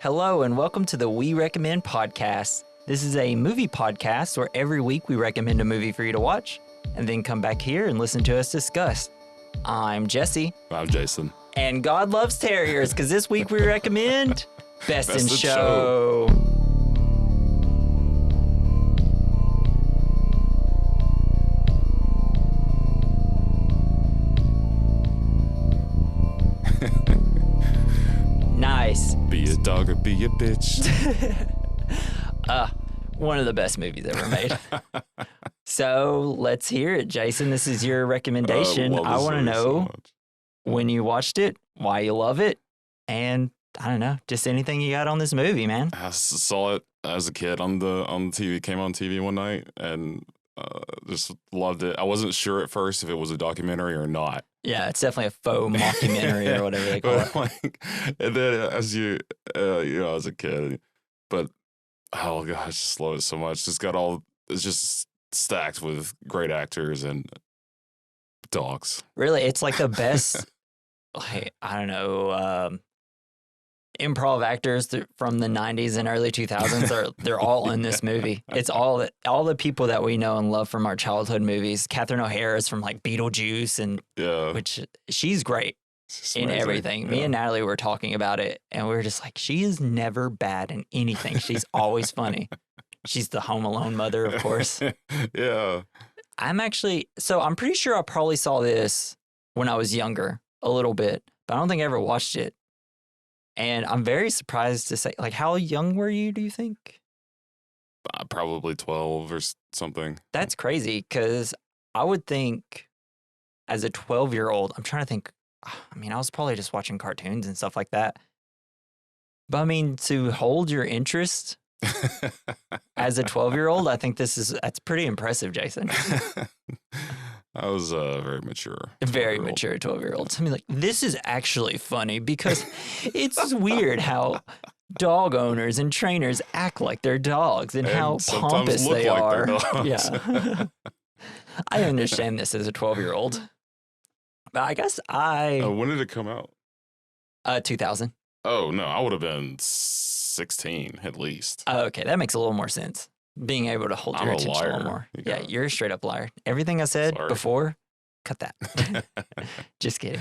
Hello, and welcome to the We Recommend podcast. This is a movie podcast where every week we recommend a movie for you to watch and then come back here and listen to us discuss. I'm Jesse. I'm Jason. And God loves terriers because this week we recommend Best in Show. Nice. Be a dog or be a bitch. One of the best movies ever made. So let's hear it, Jason. This is your recommendation. I want to know when you watched it, why you love it, and I don't know, just anything you got on this movie, man. I saw it as a kid on the TV. It came on TV one night and just loved it. I wasn't sure at first if it was a documentary or not. Yeah, it's definitely a faux mockumentary or whatever they call it. And then as as a kid, but oh gosh, I just love it so much. It's just stacked with great actors and dogs. Really, it's like the best, like, I don't know, improv actors from the 90s and early 2000s they're all in this movie. It's all the people that we know and love from our childhood movies. Catherine O'Hara is from like Beetlejuice, and which she's great in everything. Yeah. Me and Natalie were talking about it, and we were just like, she is never bad in anything. She's always funny. She's the Home Alone mother, of course. Yeah. I'm pretty sure I probably saw this when I was younger a little bit, but I don't think I ever watched it. And I'm very surprised to say, like, how young were you, do you think? Probably 12 or something. That's crazy, because I would think as a 12-year-old, I'm trying to think, I mean, I was probably just watching cartoons and stuff like that. But I mean, to hold your interest as a 12-year-old, I think that's pretty impressive, Jason. I was very mature. Very mature 12-year-old. I mean, like, this is actually funny because it's weird how dog owners and trainers act like they're dogs and how pompous they are. Yeah. I understand this as a 12-year-old. But I guess when did it come out? 2000. Oh, no, I would have been 16 at least. Okay, that makes a little more sense. Being able to hold your attention a little more. Yeah, you're a straight up liar. Everything I said before, cut that. Just kidding.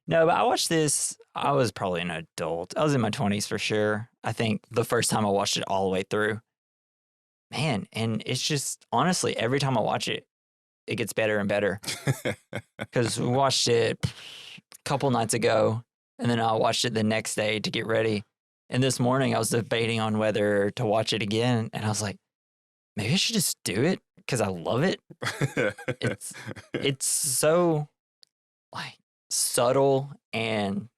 No, but I watched this. I was probably an adult. I was in my 20s for sure. I think the first time I watched it all the way through. Man, and it's just, honestly, every time I watch it, it gets better and better. Because we watched it a couple nights ago, and then I watched it the next day to get ready. And this morning I was debating on whether to watch it again, and I was like, maybe I should just do it because I love it. It's so like subtle, and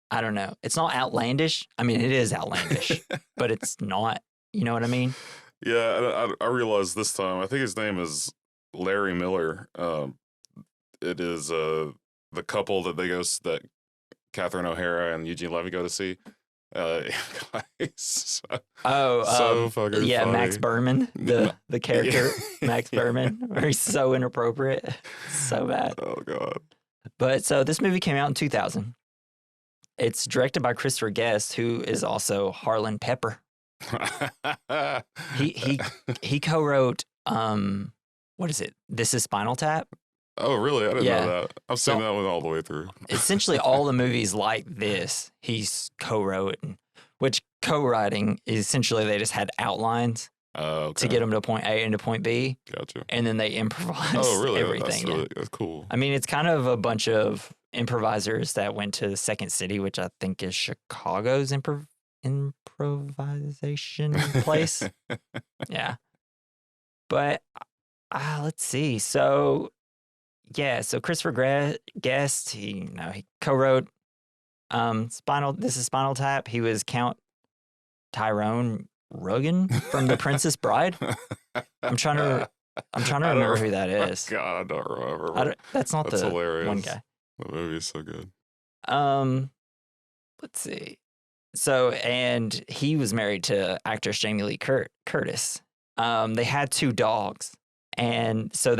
I don't know. It's not outlandish. I mean, it is outlandish, but it's not. You know what I mean? Yeah, I realized this time. I think his name is Larry Miller. It is the couple that Catherine O'Hara and Eugene Levy go to see. So fucking funny. Max Berman, the character Max Berman, where he's so inappropriate, so bad. Oh god! But so this movie came out in 2000. It's directed by Christopher Guest, who is also Harlan Pepper. He co-wrote what is it? This Is Spinal Tap. Oh, really? I didn't know that. I've seen that one all the way through. Essentially, all the movies like this, he's co-wrote, which co-writing is essentially they just had outlines to get them to point A and to point B. Gotcha. And then they improvise everything. That's cool. I mean, it's kind of a bunch of improvisers that went to the Second City, which I think is Chicago's improvisation place. Yeah. But let's see. So Christopher Guest, he co-wrote This Is Spinal Tap. He was Count Tyrone Rugen from The Princess Bride. I'm trying to remember who that is. God, I don't remember. That's the hilarious. One guy. The movie is so good. Let's see. So, and he was married to actress Jamie Lee Curtis. They had 2 dogs, and so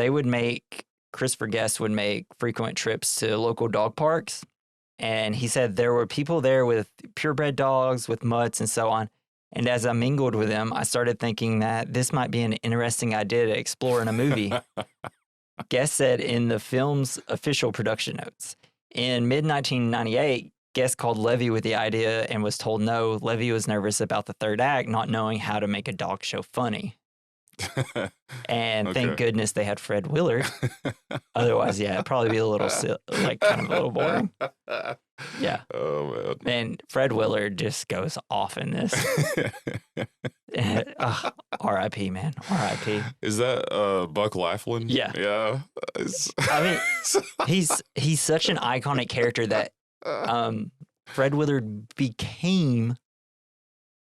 Christopher Guest would make frequent trips to local dog parks And he said there were people there with purebred dogs, with mutts, and so on. And as I mingled with them, I started thinking that this might be an interesting idea to explore in a movie. Guest said in the film's official production notes. In mid-1998, Guest called Levy with the idea and was told no. Levy was nervous about the third act, not knowing how to make a dog show funny. And thank goodness they had Fred Willard. Otherwise, yeah, it'd probably be a little, kind of a little boring. Yeah. Oh, man. And Fred Willard just goes off in this. R.I.P., man. R.I.P. Is that Buck Laughlin? Yeah. Yeah. I mean, he's such an iconic character that Fred Willard became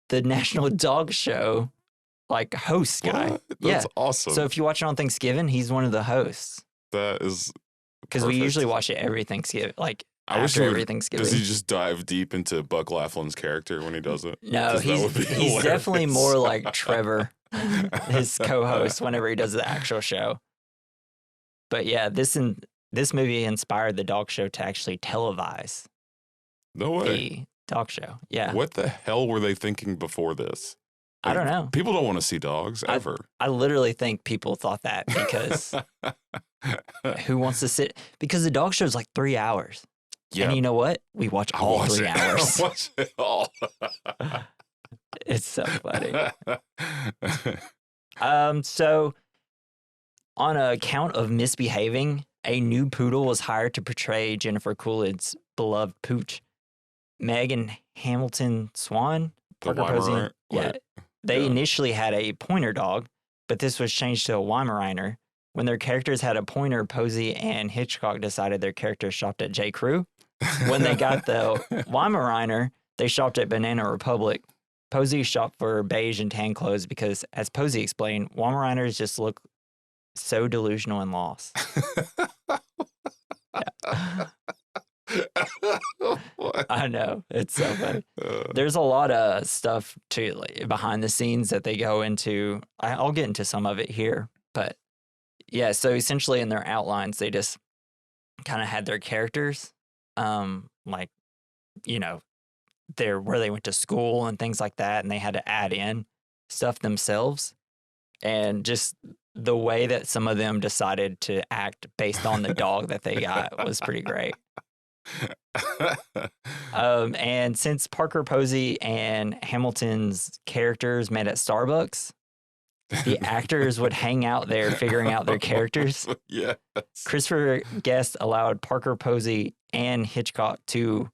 the National Dog Show host guy. What? That's awesome. So if you watch it on Thanksgiving, he's one of the hosts. That is because we usually watch it every Thanksgiving. Every Thanksgiving. Does he just dive deep into Buck Laughlin's character when he does it? No, he's definitely more like Trevor, his co-host, whenever he does the actual show. But yeah, this movie inspired the dog show to actually televise. No way. The dog show. Yeah. What the hell were they thinking before this? I don't know. People don't want to see dogs ever. I literally think people thought that because who wants to sit? Because the dog show is 3 hours. Yeah. And you know what? We watch all 3 hours. I watch it all. It's so funny. So on account of misbehaving, a new poodle was hired to portray Jennifer Coolidge's beloved pooch. Megan Hamilton Swan, Parker Posey. Yeah. They initially had a pointer dog, but this was changed to a Weimaraner. When their characters had a pointer, Posey and Hitchcock decided their characters shopped at J. Crew. When they got the Weimaraner, they shopped at Banana Republic. Posey shopped for beige and tan clothes because, as Posey explained, Weimaraners just look so delusional and lost. Yeah. I know. It's so funny. There's a lot of stuff behind the scenes that they go into. I'll get into some of it here. But yeah, so essentially in their outlines, they just kind of had their characters, where they went to school and things like that. And they had to add in stuff themselves. And just the way that some of them decided to act based on the dog that they got was pretty great. And since Parker Posey and Hamilton's characters met at Starbucks, the actors would hang out there figuring out their characters. Yes. Christopher Guest allowed Parker Posey and Hitchcock to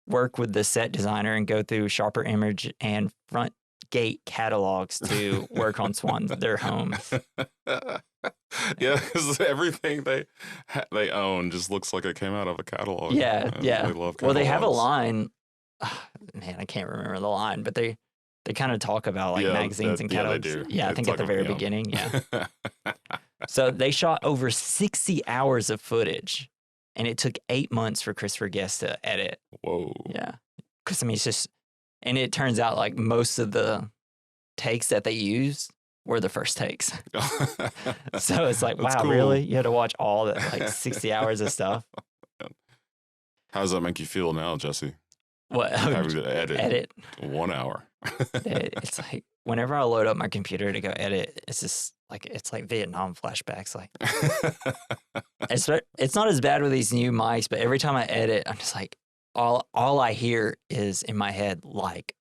work with the set designer and go through Sharper Image and Front Gate catalogs to work on their homes. Yeah, because everything they own just looks like it came out of a catalog. Yeah, yeah. Really love catalogs. Well, they have a line. Man, I can't remember the line, but they kind of talk about magazines and catalogs. Yeah, they do. Yeah, I think at the very beginning. Yeah. So they shot over 60 hours of footage, and it took 8 months for Christopher Guest to edit. Whoa. Yeah, because it's just, and it turns out most of the takes that they used were the first takes. So it's wow, cool. Really? You had to watch all that 60 hours of stuff? How does that make you feel now, Jesse? What? Having to edit 1 hour. It's whenever I load up my computer to go edit, it's just it's like Vietnam flashbacks. It's not as bad with these new mics, but every time I edit, I'm just all I hear is in my head, wait,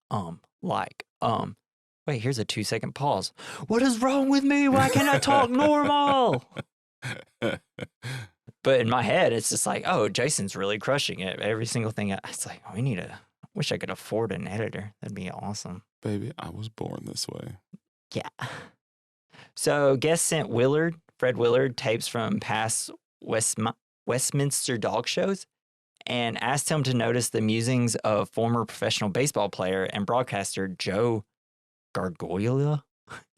here's a 2-second pause. What is wrong with me? Why can't I talk normal? But in my head, it's just oh, Jason's really crushing it. Every single thing. It's wish I could afford an editor. That'd be awesome. Baby, I was born this way. Yeah. So Guest sent Fred Willard, tapes from past Westminster dog shows and asked him to notice the musings of former professional baseball player and broadcaster Joe Gargoyle.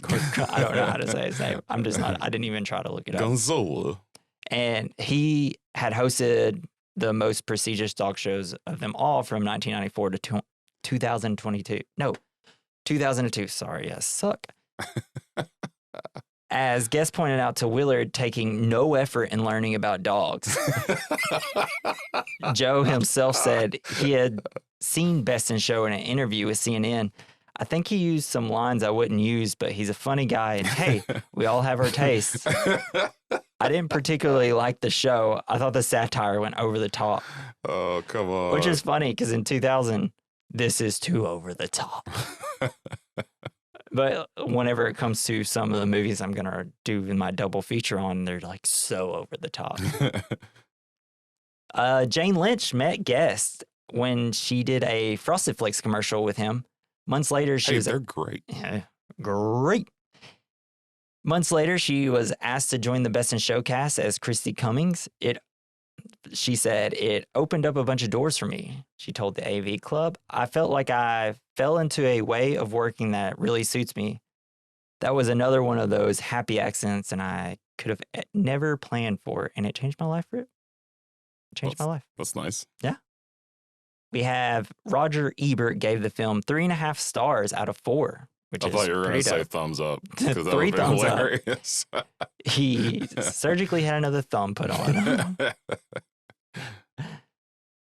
I don't know how to say his name. I didn't even try to look it up. Gonzola. And he had hosted the most prestigious dog shows of them all from 1994 to 2022. No, 2002. Sorry, I suck. As guest pointed out to Willard, taking no effort in learning about dogs. Joe himself said he had seen Best in Show in an interview with CNN. I think he used some lines I wouldn't use, but he's a funny guy, and hey, we all have our tastes. I didn't particularly like the show. I thought the satire went over the top. Oh, come on. Which is funny, because in 2000, this is too over the top. But whenever it comes to some of the movies I'm going to do in my double feature on, they're like so over the top. Jane Lynch met Guest when she did a Frosted Flakes commercial with him. Months later, they're great. Yeah, great. Months later, she was asked to join the Best in Show cast as Christy Cummings. She said, it opened up a bunch of doors for me. She told the AV Club, I felt like I fell into a way of working that really suits me. That was another one of those happy accidents, and I could have never planned for, and it changed my life for it. Changed my life. That's nice. Yeah. We have Roger Ebert gave the film 3.5 stars out of 4. I thought you were going to say thumbs up. 3 thumbs hilarious. Up. He surgically had another thumb put on.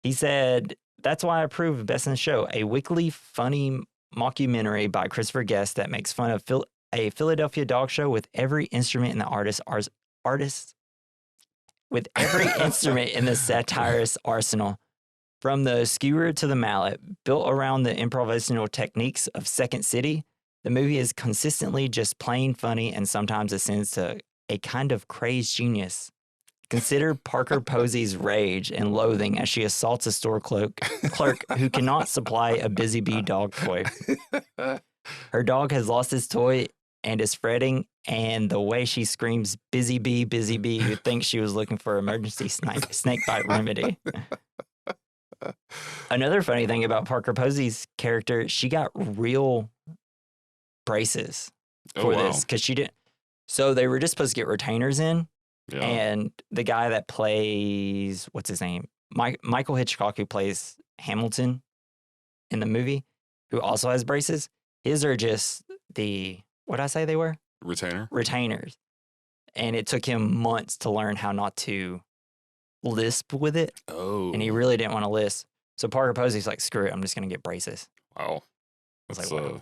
He said, that's why I approve of Best in the Show, a weekly funny mockumentary by Christopher Guest that makes fun of a Philadelphia dog show with every instrument in the with every instrument in the satirist's arsenal. From the skewer to the mallet, built around the improvisational techniques of Second City, the movie is consistently just plain funny and sometimes ascends to a kind of crazed genius. Consider Parker Posey's rage and loathing as she assaults a store clerk who cannot supply a Busy Bee dog toy. Her dog has lost his toy and is fretting, and the way she screams, Busy Bee, you'd think she was looking for emergency snake bite remedy. Another funny thing about Parker Posey's character, she got real braces for this because she didn't. So they were just supposed to get retainers in, and the guy that plays, what's his name? Michael Hitchcock, who plays Hamilton in the movie, who also has braces. His are just what did I say they were? Retainers. And it took him months to learn how not to lisp with it. Oh. And he really didn't want to lisp. So Parker Posey's like, screw it, I'm just going to get braces. Wow. That's wow.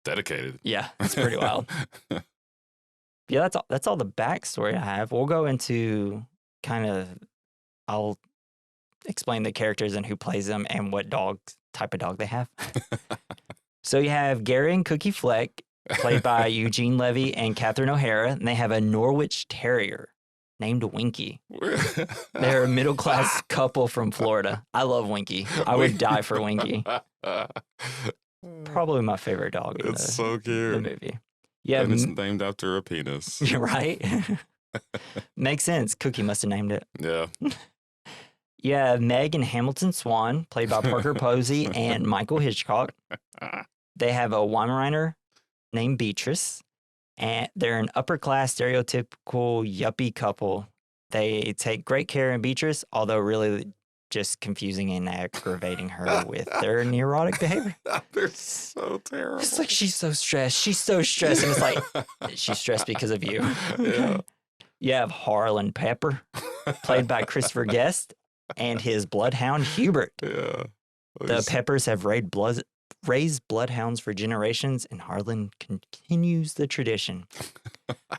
Dedicated. Yeah, it's pretty wild. Yeah, that's all the backstory I have. We'll go into I'll explain the characters and who plays them and what type of dog they have. So you have Gary and Cookie Fleck, played by Eugene Levy and Catherine O'Hara, and they have a Norwich Terrier named Winky. They're a middle-class couple from Florida. I love Winky. I would die for Winky. Probably my favorite dog in so cute. The movie. Yeah, and it's named after a penis. Right? Makes sense. Cookie must have named it. Yeah. Yeah, Meg and Hamilton Swan, played by Parker Posey and Michael Hitchcock. They have a Weimaraner named Beatrice, and they're an upper-class, stereotypical yuppie couple. They take great care of Beatrice, although really just confusing and aggravating her with their neurotic behavior. They're so terrible. It's like, she's so stressed. She's so stressed. And it's like, she's stressed because of you. Yeah. You have Harlan Pepper, played by Christopher Guest, and his bloodhound, Hubert. Yeah. The Peppers have raised bloodhounds for generations, and Harlan continues the tradition.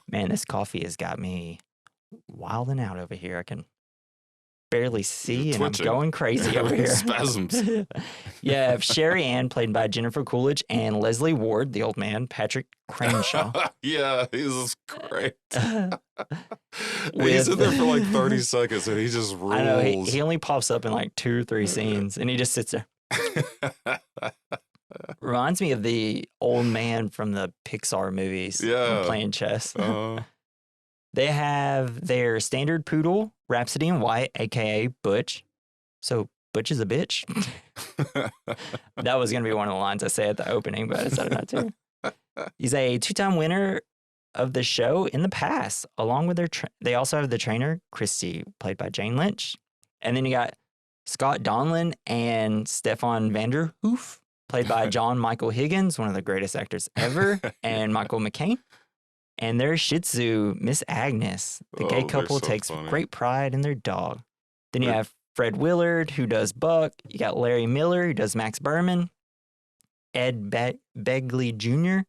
Man, this coffee has got me wilding out over here. I can barely see, and I'm going crazy over here. Spasms. Yeah, Sherry Ann, played by Jennifer Coolidge, and Leslie Ward, the old man, Patrick Cranshaw. Yeah, he's great. He's in there for like 30 seconds, and he just rules. I know, he only pops up in like 2 or 3 scenes, and he just sits there. Reminds me of the old man from the Pixar movies. Yeah. Playing chess. They have their standard poodle, Rhapsody in White, a.k.a. Butch. So Butch is a bitch. That was going to be one of the lines I say at the opening, but I decided not to. He's a 2-time winner of the show in the past, along with they also have the trainer, Christy, played by Jane Lynch. And then you got Scott Donlan and Stefan Vanderhoof, played by John Michael Higgins, one of the greatest actors ever, and Michael McCain. And their Shih Tzu, Miss Agnes, the gay couple so takes funny. great pride in their dog. Then you have Fred Willard, who does Buck. You got Larry Miller, who does Max Berman. Ed Begley Jr.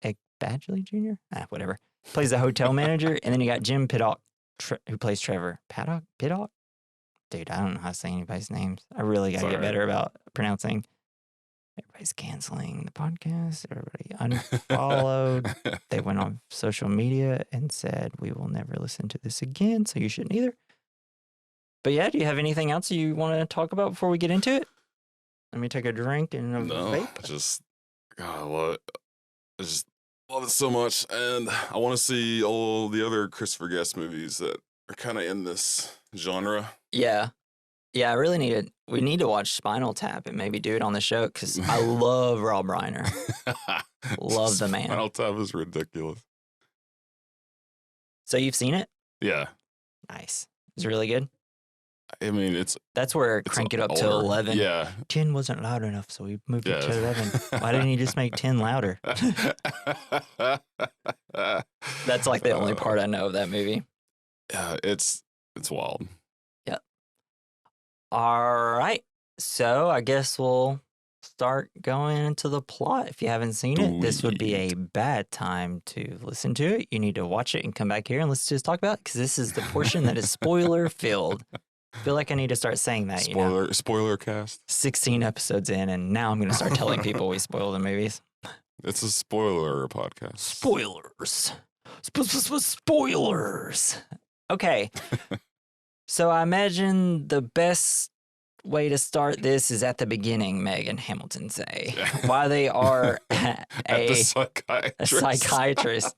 Ed Badgley Jr.? Whatever. Plays the hotel manager. And then you got Jim Piddock, who plays Trevor. Piddock? Dude, I don't know how to say anybody's names. I really got to get better about pronouncing. Everybody's canceling the podcast. Everybody unfollowed. They went on social media and said, we will never listen to this again, so you shouldn't either. But yeah, do you have anything else you want to talk about before we get into it? Let me take a drink and vape. I just love it so much. And I want to see all the other Christopher Guest movies that are kind of in this genre. Yeah. Yeah, we need to watch Spinal Tap and maybe do it on the show because I love Rob Reiner. Love the man. Spinal Tap is ridiculous. So you've seen it? Yeah. Nice. Is it really good? I mean, that's where Crank It Up to 11. Yeah. 10 wasn't loud enough, so we moved it to 11. Why didn't you just make 10 louder? That's like the only part I know of that movie. Yeah, it's wild. Yep. All right. So I guess we'll start going into the plot. If you haven't seen it, this would be a bad time to listen to it. You need to watch it and come back here and let's just talk about it because this is the portion that is spoiler filled. I feel like I need to start saying that. Spoiler cast. 16 episodes in, and now I'm going to start telling people we spoil the movies. It's a spoiler podcast. Spoilers. Spoilers. Okay. So I imagine the best way to start this is at the beginning, Meg and Hamilton say. Why they are a psychiatrist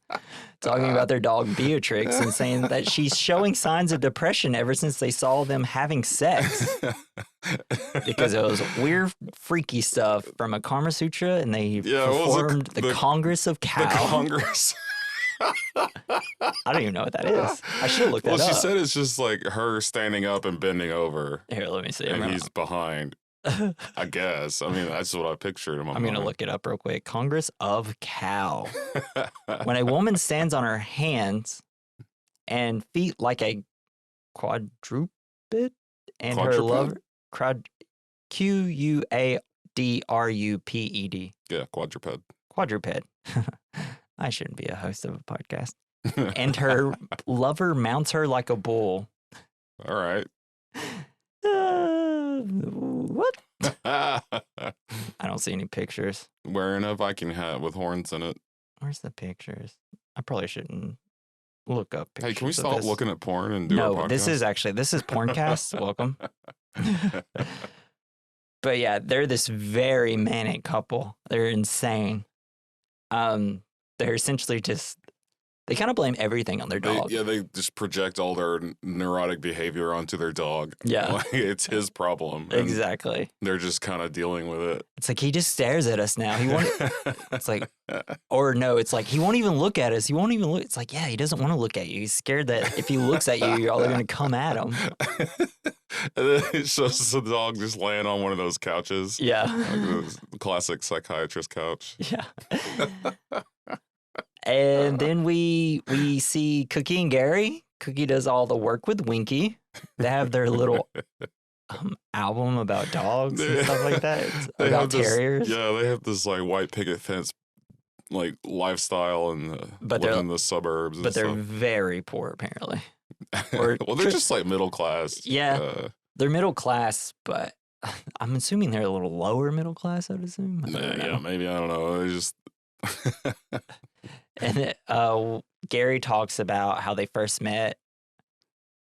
talking about their dog Beatrix and saying that she's showing signs of depression ever since they saw them having sex. Because it was weird, freaky stuff from a Kama Sutra, and they performed the Congress of Cow. The Congress. I don't even know what that is. I should have looked that up. Well, she said it's just like her standing up and bending over. Here, let me see. And he's behind, I guess. I mean, that's what I pictured in my mind. I'm going to look it up real quick. Congress of Cow. When a woman stands on her hands and feet like a quadruped and her lover... Quadruped. Yeah, quadruped. Quadruped. I shouldn't be a host of a podcast. And her lover mounts her like a bull. All right. What? I don't see any pictures. Wearing a Viking hat with horns in it. Where's the pictures? I probably shouldn't look up pictures. Hey, can we stop looking at porn and do our podcast? No, this is Porncast. Welcome. But yeah, they're this very manic couple. They're insane. They're essentially they kind of blame everything on their dog. They just project all their neurotic behavior onto their dog. Yeah. Like, it's his problem. Exactly. They're just kind of dealing with it. It's like he just stares at us now. It's like, or no, it's like he won't even look at us. He won't even look. It's like, yeah, he doesn't want to look at you. He's scared that if he looks at you, y'all are going to come at him. And then it shows the dog just laying on one of those couches. Yeah. Like the classic psychiatrist couch. Yeah. And then we see Cookie and Gary. Cookie does all the work with Winky. They have their little album about dogs and stuff like that. It's about terriers. They have this like white picket fence like lifestyle and live in the suburbs. But they're very poor apparently. Well, they're just like middle class. Yeah, they're middle class, but I'm assuming they're a little lower middle class. I'd assume. Yeah, maybe, I don't know. They just. And Gary talks about how they first met.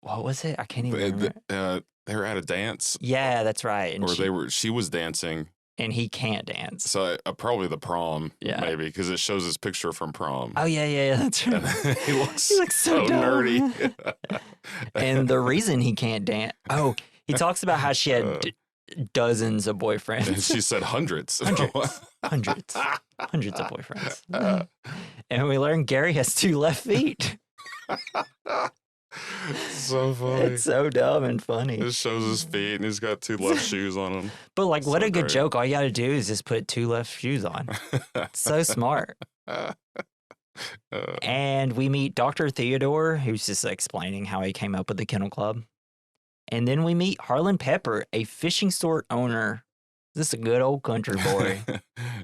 What was it? I can't even remember. They were at a dance. Yeah, that's right. And she was dancing. And he can't dance. So probably the prom, maybe, because it shows his picture from prom. Oh, yeah, that's right. He looks so nerdy. And the reason he can't dance, he talks about how she had dozens of boyfriends. And she said hundreds. Hundreds of boyfriends. And we learn Gary has 2 left feet. So funny. It's so dumb and funny. It shows his feet and he's got 2 left shoes on him. But like, what a good joke. All you got to do is just put 2 left shoes on. It's so smart. And we meet Dr. Theodore, who's just explaining how he came up with the Kennel Club. And then we meet Harlan Pepper, a fishing store owner. This is a good old country boy.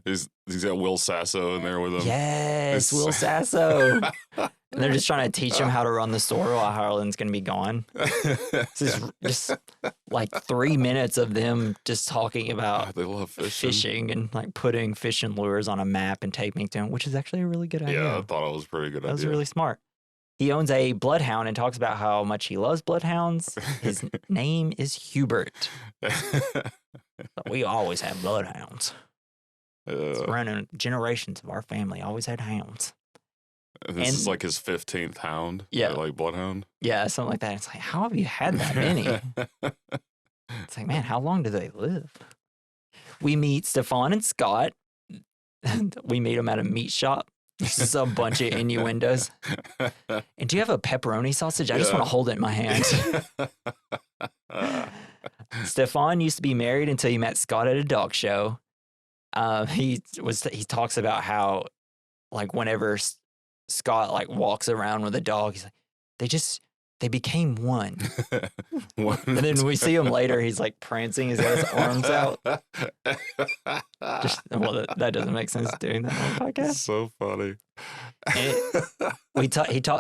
He's got Will Sasso in there with him. Yes, Will Sasso. And they're just trying to teach him how to run the store while Harlan's going to be gone. This is just like 3 minutes of them just talking about they love fishing and like putting fishing lures on a map and taping to them, which is actually a really good idea. Yeah, I thought it was a pretty good idea. That was really smart. He owns a bloodhound and talks about how much he loves bloodhounds. His name is Hubert. We always had bloodhounds. It's running generations of our family always had hounds. This is like his 15th hound. Yeah. Like bloodhound. Yeah, something like that. It's like, how have you had that many? It's like, man, how long do they live? We meet Stefan and Scott. We meet them at a meat shop. Just a bunch of innuendos. And do you have a pepperoni sausage? I just want to hold it in my hand. Stefan used to be married until he met Scott at a dog show. He talks about how, like, whenever Scott like walks around with a dog, he's like, they became one. And then we see him later, he's like prancing, he's got his arms out. That doesn't make sense doing that on a podcast. So funny.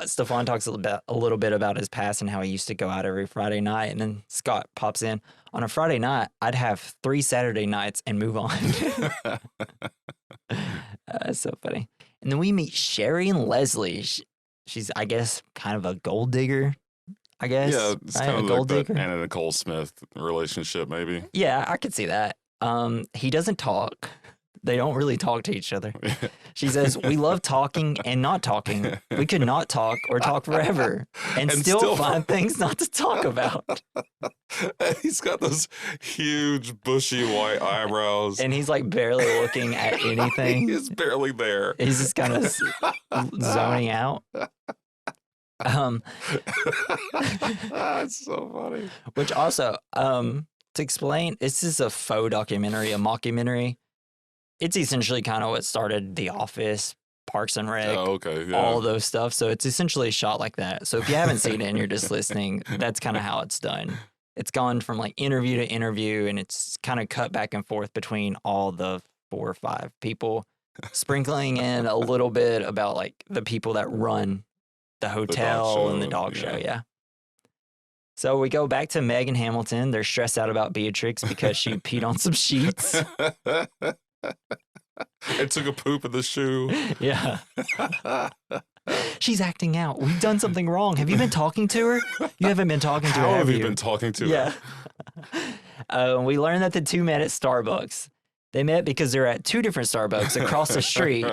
Stefan talks a little bit about his past and how he used to go out every Friday night. And then Scott pops in, on a Friday night, I'd have 3 Saturday nights and move on. That's so funny. And then we meet Sherry and Leslie. She's, I guess, kind of a gold digger, I guess. Yeah, it's kind of gold like that Anna Nicole Smith relationship, maybe. Yeah, I could see that. He doesn't talk. They don't really talk to each other. She says, we love talking and not talking. We could not talk or talk forever and still find things not to talk about. He's got those huge, bushy white eyebrows. And he's like barely looking at anything. He's barely there. He's just kind of zoning out. That's so funny. Which also, to explain, this is a faux documentary, a mockumentary. It's essentially kind of what started The Office, Parks and Rec, all of those stuff. So it's essentially shot like that. So if you haven't seen it and you're just listening, that's kind of how it's done. It's gone from like interview to interview, and it's kind of cut back and forth between all the 4 or 5 people, sprinkling in a little bit about like the people that run the hotel and the dog show. Yeah. So we go back to Meg and Hamilton. They're stressed out about Beatrix because she peed on some sheets. It took a poop in the shoe. Yeah. She's acting out. We've done something wrong. Have you been talking to her? You haven't been talking to her. How have you been talking to her? Yeah. We learned that the 2 met at Starbucks. They met because they're at 2 different Starbucks across the street.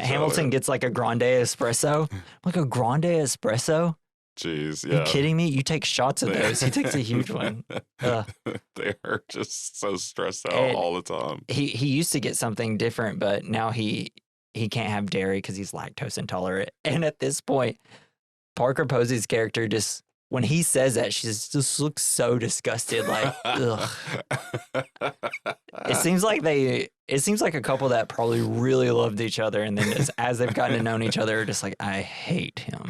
Hamilton gets like a grande espresso. Like, a grande espresso? Jeez, yeah. Are you kidding me? You take shots of those. He takes a huge one. They are just so stressed out all the time. He used to get something different, but now he can't have dairy because he's lactose intolerant. And at this point, Parker Posey's character just, when he says that, she just looks so disgusted. Like, ugh. It seems like a couple that probably really loved each other, and then just, as they've gotten to know each other, just like, I hate him.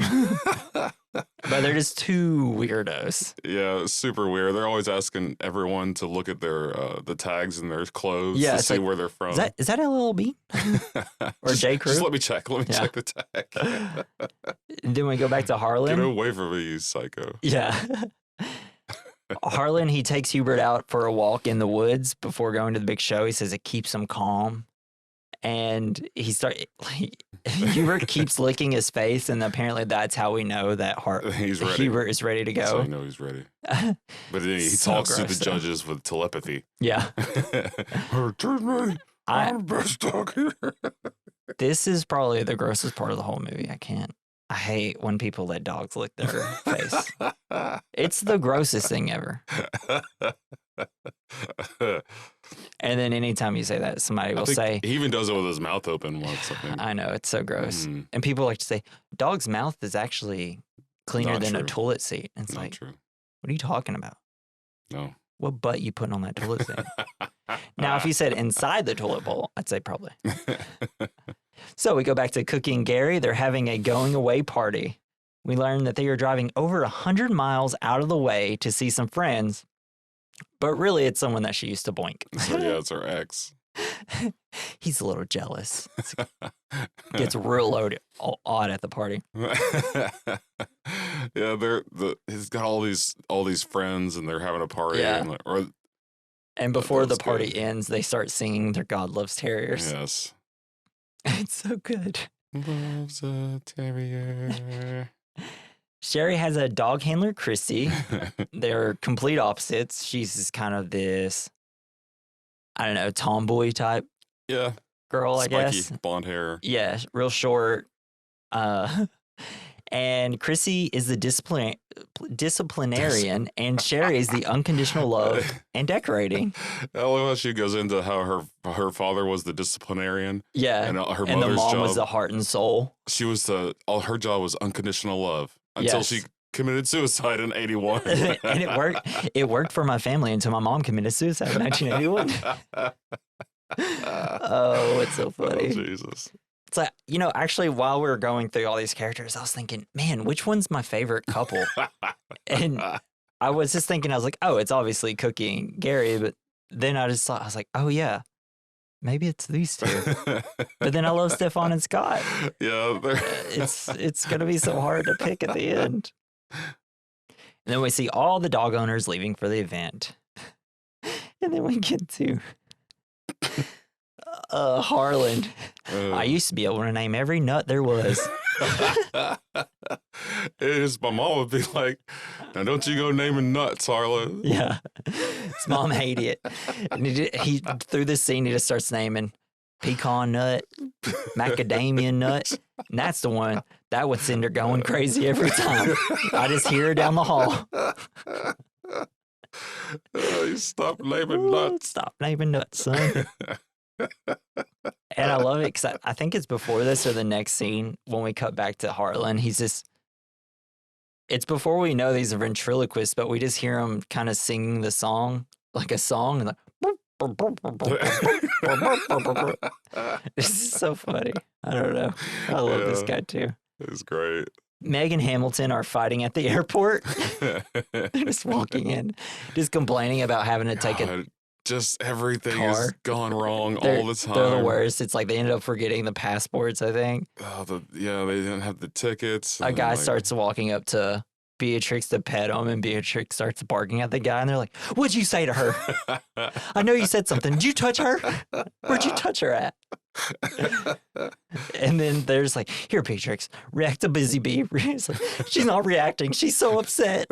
But they're just 2 weirdos. Yeah, super weird. They're always asking everyone to look at their the tags in their clothes to see where they're from. Is that LLB? Or J. Crew? Just let me check. Let me check the tag. Then we go back to Harlan. Get away from me, you psycho. Yeah. Harlan, he takes Hubert out for a walk in the woods before going to the big show. He says it keeps him calm. And Hubert keeps licking his face, and apparently that's how we know that Hubert is ready to go. That's how we know he's ready. But then he talks to the judges with telepathy. Yeah. I'm the best dog here. This is probably the grossest part of the whole movie. I hate when people let dogs lick their face. It's the grossest thing ever. And then anytime you say that, somebody will say... He even does it with his mouth open once, I think. I know, it's so gross. And people like to say, dog's mouth is actually cleaner than a toilet seat. And it's Not like, true. What are you talking about? No. What butt you putting on that toilet seat? Now, if you said inside the toilet bowl, I'd say probably. So we go back to Cookie and Gary. They're having a going away party. We learn that they are driving over 100 miles out of the way to see some friends, but really it's someone that she used to boink. So yeah, it's her ex. He's a little jealous. Gets real odd at the party. Yeah, he's got all these friends, and they're having a party. Yeah. And before the party ends, they start singing their God Loves Terriers. Yes. It's so good. Loves a terrier. Sherry has a dog handler, Chrissy. They're complete opposites. She's just kind of this, I don't know, tomboy type girl, I guess. Spiky blonde hair. Yeah, real short. And Chrissy is the disciplinarian, and Sherry is the unconditional love and decorating. I love how she goes into how her father was the disciplinarian. Yeah, and her and mother's the mom job was the heart and soul. She was her job was unconditional love until she committed suicide in 81. And it worked. It worked for my family until my mom committed suicide in 1981. Oh, it's so funny. Oh, Jesus. It's like, actually, while we were going through all these characters, I was thinking, man, which one's my favorite couple? And I was just thinking, I was like, oh, it's obviously Cookie and Gary. But then I was like, oh, yeah, maybe it's these two. But then I love Stefan and Scott. Yeah. It's going to be so hard to pick at the end. And then we see all the dog owners leaving for the event. And then we get to Harlan. I used to be able to name every nut there was. My mom would be like, now don't you go naming nuts, Harlan. Yeah. His mom hated it. And he through this scene, he just starts naming pecan nut, macadamia nut. And that's the one that would send her going crazy every time. I just hear her down the hall. You stop naming nuts. Stop naming nuts, son. And I love it because I think it's before this or the next scene when we cut back to Harlan. It's before we know he's a ventriloquist, but we just hear him kind of singing the song, like a song. And it's so funny. I don't know. I love this guy too. It's great. Meg and Hamilton are fighting at the airport. They're just walking in, just complaining about having to take a just everything has gone wrong all the time. They're the worst. It's like they ended up forgetting the passports, I think. Oh, they didn't have the tickets. A guy starts walking up to Beatrix to pet him, and Beatrix starts barking at the guy, and they're like, what'd you say to her? I know you said something. Did you touch her? Where'd you touch her at? And then there's like, here, Beatrix, react to Busy Bee. Like, she's not reacting. She's so upset.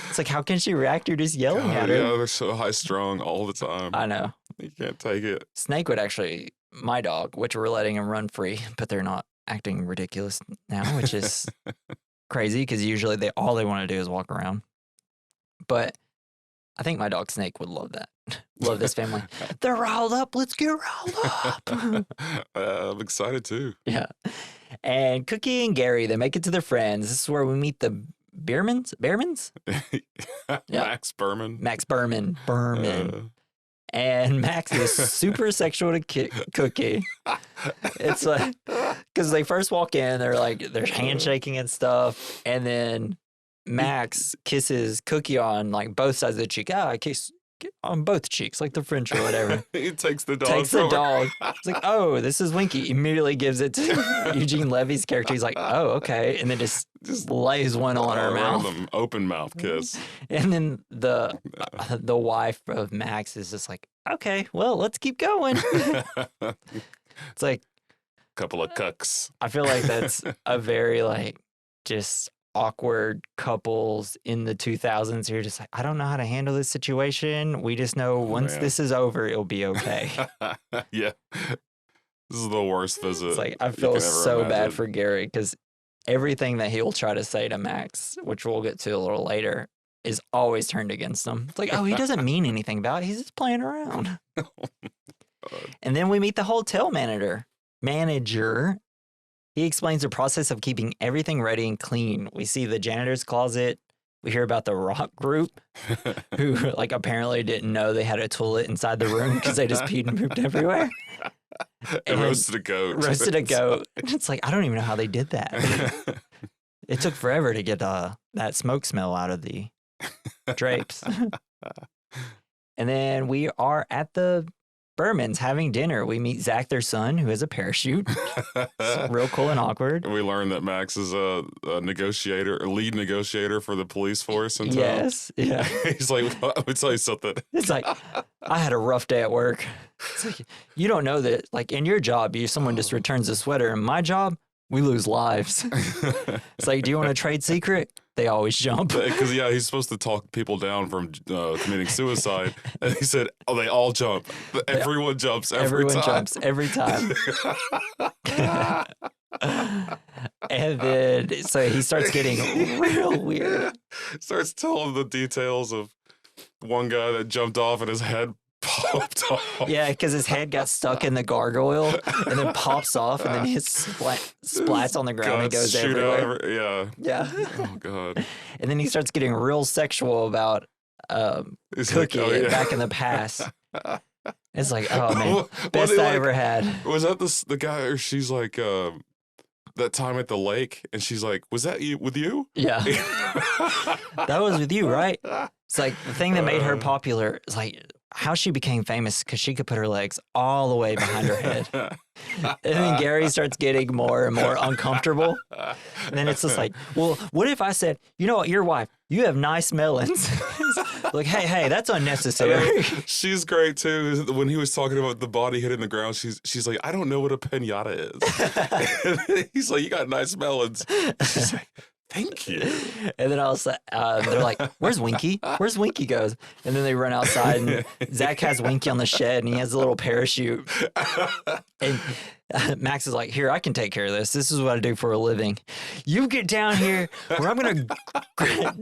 It's like, how can she react? You're just yelling at her. Yeah, they're so high strung all the time. I know. You can't take it. Snake would actually, my dog, which we're letting him run free, but they're not acting ridiculous now, which is crazy because usually all they want to do is walk around. But I think my dog Snake would love that. Love this family. They're riled up. Let's get riled up. I'm excited too. Yeah. And Cookie and Gary, they make it to their friends. This is where we meet the Behrmans? Max Berman. Max Berman. And Max is super sexual to Cookie. It's like, because they first walk in, they're handshaking and stuff. And then Max kisses Cookie on like both sides of the cheek. I kiss on both cheeks, like the French or whatever. He takes the dog. It's like, oh, this is Winky. Immediately gives it to Eugene Levy's character. He's like, oh, okay. And then just lays one on her mouth. Open mouth kiss. And then the wife of Max is just like, okay, well, let's keep going. It's like couple of cucks. I feel like that's a very like just awkward couples in the 2000s. You're just like, I don't know how to handle this situation. We just know once this is over, it'll be okay. Yeah. This is the worst visit. It's like, I feel so bad for Gary because everything that he'll try to say to Max, which we'll get to a little later, is always turned against him. It's like, oh, he doesn't mean anything about it. He's just playing around. And then we meet the hotel manager. He explains the process of keeping everything ready and clean. We see the janitor's closet. We hear about the rock group who like apparently didn't know they had a toilet inside the room because they just peed and pooped everywhere. And roasted a goat. Roasted a goat. It's like, I don't even know how they did that. It took forever to get that smoke smell out of the drapes. And then we are at the Bermans having dinner. We meet Zach, their son, who has a parachute. It's real cool and awkward. We learn that Max is a lead negotiator for the police force in town. Yes. Yeah. He's like, let me tell you something. It's like, I had a rough day at work. It's like, you don't know that, like, in your job, someone just returns a sweater. In my job, we lose lives. It's like, do you want a trade secret? They always jump. Because, he's supposed to talk people down from committing suicide. And he said, oh, they all jump. Everyone jumps every time. Everyone jumps every time. And then, so he starts getting real weird. Starts telling the details of one guy that jumped off and his head popped off. Yeah, because his head got stuck in the gargoyle and then pops off and then he splats on the ground and goes everywhere. Yeah. Oh, God. And then he starts getting real sexual about Cookie back in the past. It's like, oh, man, best I ever had. Was that the guy, or she's like, that time at the lake, and she's like, was that with you? Yeah. That was with you, right? It's like the thing that made her popular is like how she became famous because she could put her legs all the way behind her head. And then Gary starts getting more and more uncomfortable. And then it's just like, well, what if I said, you know what, your wife, you have nice melons. Like, hey, that's unnecessary. She's great too. When he was talking about the body hitting the ground, she's like, I don't know what a pinata is. He's like, you got nice melons. She's like, thank you. And then they're like, where's Winky? Where's Winky goes? And then they run outside and Zach has Winky on the shed and he has a little parachute. And Max is like, here, I can take care of this. This is what I do for a living. You get down here where I'm going to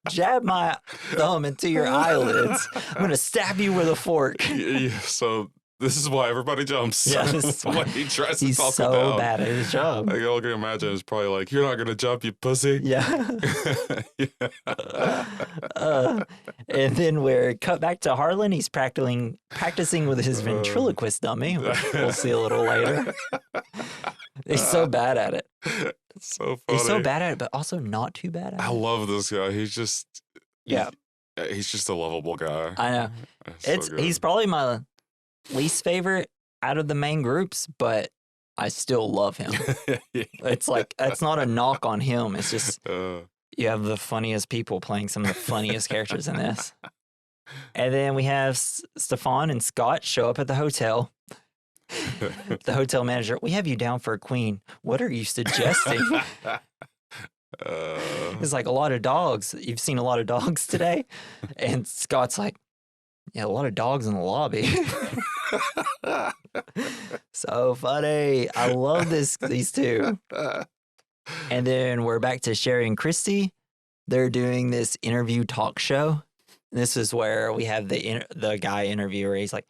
jab my thumb into your eyelids. I'm going to stab you with a fork. Yeah, so this is why everybody jumps. Yeah, this is why he tries he's to talk so down. bad at his job. Like, all I can imagine is probably like, you're not going to jump, you pussy. Yeah. And then we're cut back to Harlan. He's practicing with his ventriloquist dummy, which we'll see a little later. He's so bad at it. It's so funny. He's so bad at it, but also not too bad at it. I love this guy. He's just... Yeah. He's just a lovable guy. I know. He's probably my least favorite out of the main groups, but I still love him. Yeah. It's like, it's not a knock on him. It's just, you have the funniest people playing some of the funniest characters in this. And then we have Stefan and Scott show up at the hotel. The hotel manager, we have you down for a queen. What are you suggesting? It's like, a lot of dogs. You've seen a lot of dogs today? And Scott's like, yeah, a lot of dogs in the lobby. So funny. I love these two. And then we're back to Sherry and Christy. They're doing this interview talk show. This is where we have the guy interviewer. He's like,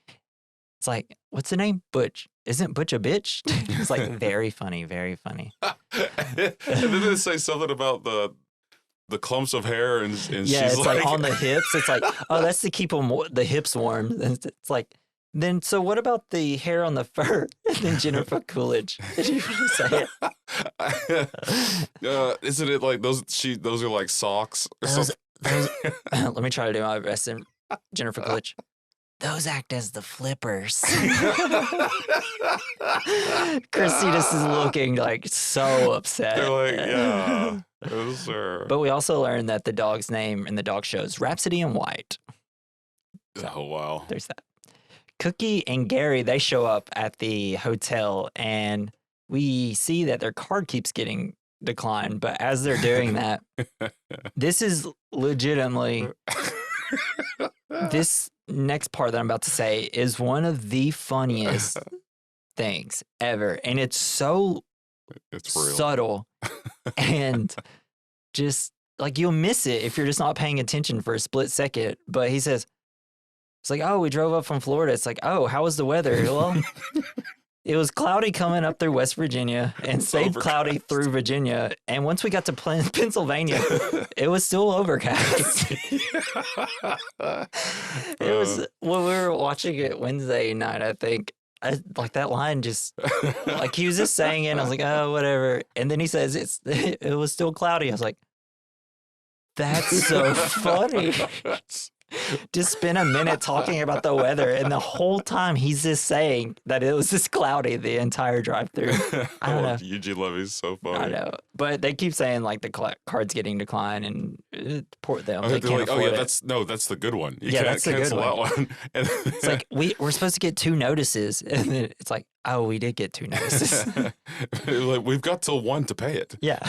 it's like, what's the name? Butch. Isn't Butch a bitch? It's like very funny, very funny. And then they say something about the clumps of hair, and yeah, she's it's like on the hips. It's like, oh, that's to keep the hips warm. And it's like, then so what about the hair on the fur? And then Jennifer Coolidge. Did you say it? Isn't it like those are like socks or something? Let me try to do my best. And Jennifer Coolidge. Those act as the flippers. Christy just is looking like so upset. They're like, yeah, those are. But we also learned that the dog's name in the dog show is Rhapsody in White. So, oh, wow. There's that. Cookie and Gary, they show up at the hotel and we see that their card keeps getting declined. But as they're doing that, this is legitimately, this next part that I'm about to say is one of the funniest things ever. And it's so real. Subtle and just like you'll miss it if you're just not paying attention for a split second. But he says, it's like, oh, we drove up from Florida. It's like, oh, how was the weather? Well, it was cloudy coming up through West Virginia and stayed cloudy through Virginia. And once we got to Pennsylvania, it was still overcast. It was when we were watching it Wednesday night, I think. like that line just like he was just saying it. And I was like, oh, whatever. And then he says it was still cloudy. I was like, that's so funny. Just spend a minute talking about the weather, and the whole time he's just saying that it was just cloudy the entire drive through. I don't know. Eugene Levy's so funny. I know, but they keep saying like the card's getting declined and port them. They can't afford it. That's the good one. You can't cancel that one. And it's like we're supposed to get 2 notices, and then it's like, oh, we did get 2 notices. Like, we've got till 1 to pay it. Yeah.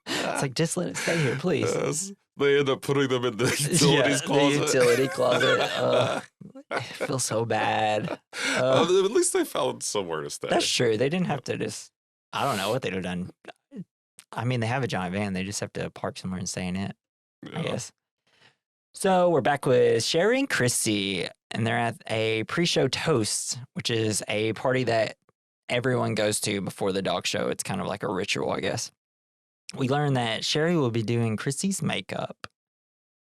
It's like, just let it stay here, please. Yes. They end up putting them in the utilities closet. The utility closet. I feel so bad. At least they found somewhere to stay. That's true. They didn't have to just, I don't know what they'd have done. I mean, they have a giant van. They just have to park somewhere and stay in it, I guess. So we're back with Sherry and Christy, and they're at a pre-show toast, which is a party that everyone goes to before the dog show. It's kind of like a ritual, I guess. We learn that Sherry will be doing Christy's makeup,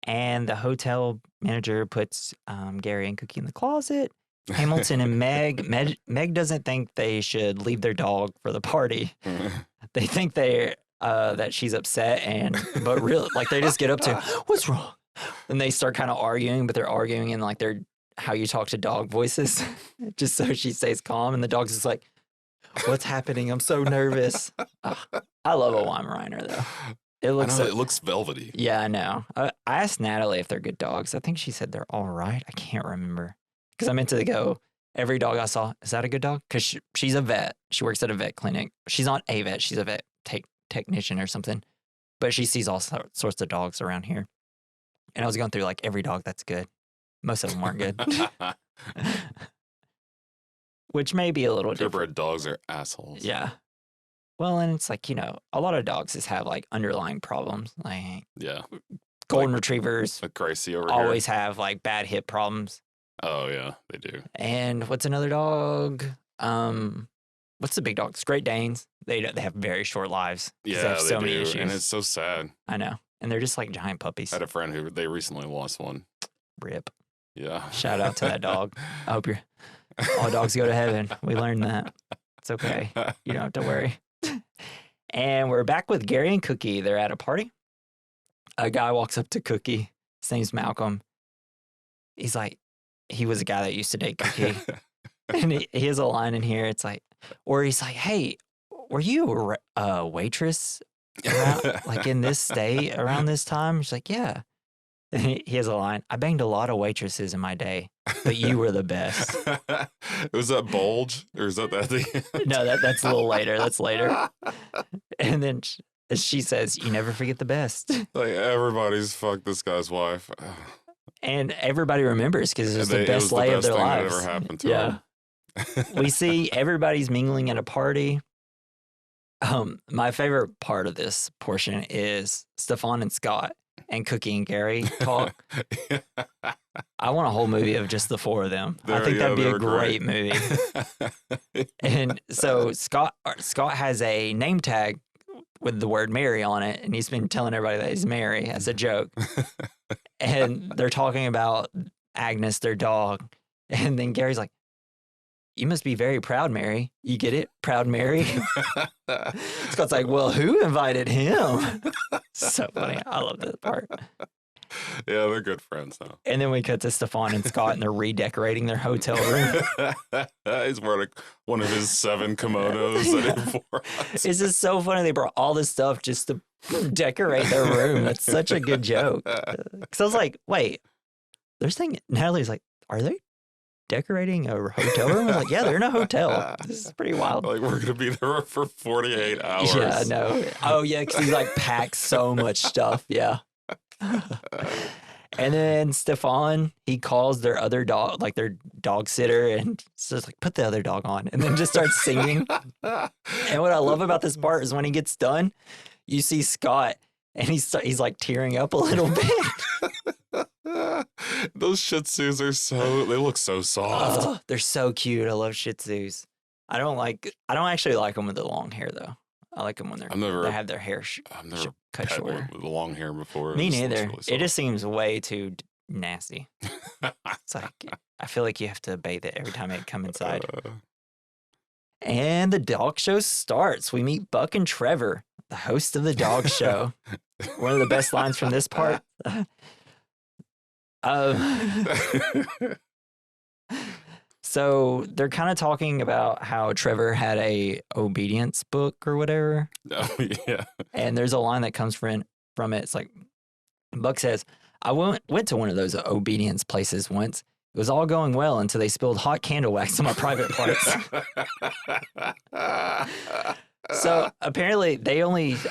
and the hotel manager puts Gary and Cookie in the closet. Hamilton and Meg doesn't think they should leave their dog for the party. They think that she's upset, but really, like, they just get up to, what's wrong? And they start kind of arguing, but they're arguing in like their how you talk to dog voices, just so she stays calm. And the dog's just like, what's happening? I'm so nervous. I love a Weimaraner, though. It looks velvety. Yeah, I know. I asked Natalie if they're good dogs. I think she said they're all right. I can't remember. Because I meant to go, every dog I saw, is that a good dog? Because she's a vet. She works at a vet clinic. She's not a vet. She's a vet technician or something. But she sees all sorts of dogs around here. And I was going through like every dog that's good. Most of them weren't good. Which may be a little different. Purebred dogs are assholes. Yeah. Well, and it's like, a lot of dogs just have like underlying problems. Like, golden retrievers like Gracie over always here. have like bad hip problems. Oh, yeah, they do. And what's another dog? What's the big dogs? Great Danes. They have very short lives. Yeah, they have so many issues. And it's so sad. I know. And they're just like giant puppies. I had a friend who they recently lost one. Rip. Yeah. Shout out to that dog. I hope all dogs go to heaven. We learned that. It's okay. You don't have to worry. And we're back with Gary and Cookie. They're at a party. A guy walks up to Cookie. His name's Malcolm. He's like, he was a guy that used to date Cookie. And he has a line in here. It's like, or he's like, hey, were you a waitress like in this state around this time? She's like, yeah. And he has a line. I banged a lot of waitresses in my day, but you were the best. Was that Bulge? Or is that thing? No, that's a little later. That's later. And then she says, you never forget the best. Like, everybody's fucked this guy's wife. And everybody remembers because it was the best lay of their lives. That ever happened to them. We see everybody's mingling at a party. My favorite part of this portion is Stefan and Scott and Cookie and Gary talk. I want a whole movie of just the 4 of them. I think that'd be a great movie. And so Scott has a name tag with the word Mary on it, and he's been telling everybody that he's Mary as a joke. And they're talking about Agnes, their dog. And then Gary's like, you must be very proud, Mary. You get it? Proud Mary? Scott's like, well, who invited him? So funny. I love that part. Yeah, they're good friends now. And then we cut to Stefan and Scott, and they're redecorating their hotel room. He's wearing one of his 7 kimonos that he wore. It's just so funny. They brought all this stuff just to decorate their room. That's such a good joke. Because I was like, wait, they're saying, Natalie's like, are they decorating a hotel room? I was like, yeah, they're in a hotel. This is pretty wild. Like, we're going to be there for 48 hours. Yeah, no. Oh, yeah, because he like packs so much stuff. Yeah. And then Stefan, he calls their other dog, like their dog sitter, and says like, put the other dog on, and then just starts singing. And what I love about this part is when he gets done, you see Scott, and he's like tearing up a little bit. Those Shih Tzus they look so soft. Oh, they're so cute. I love Shih Tzus. I don't actually like them with the long hair though. I like them when they have their hair cut short. With the long hair before. Me neither. Really it just seems way too nasty. It's like, I feel like you have to bathe it every time it come inside. And the dog show starts. We meet Buck and Trevor, the host of the dog show. One of the best lines from this part. So they're kind of talking about how Trevor had a obedience book or whatever. Oh, yeah. And there's a line that comes from it. It's like, Buck says, I went to one of those obedience places once. It was all going well until they spilled hot candle wax on my private parts. So apparently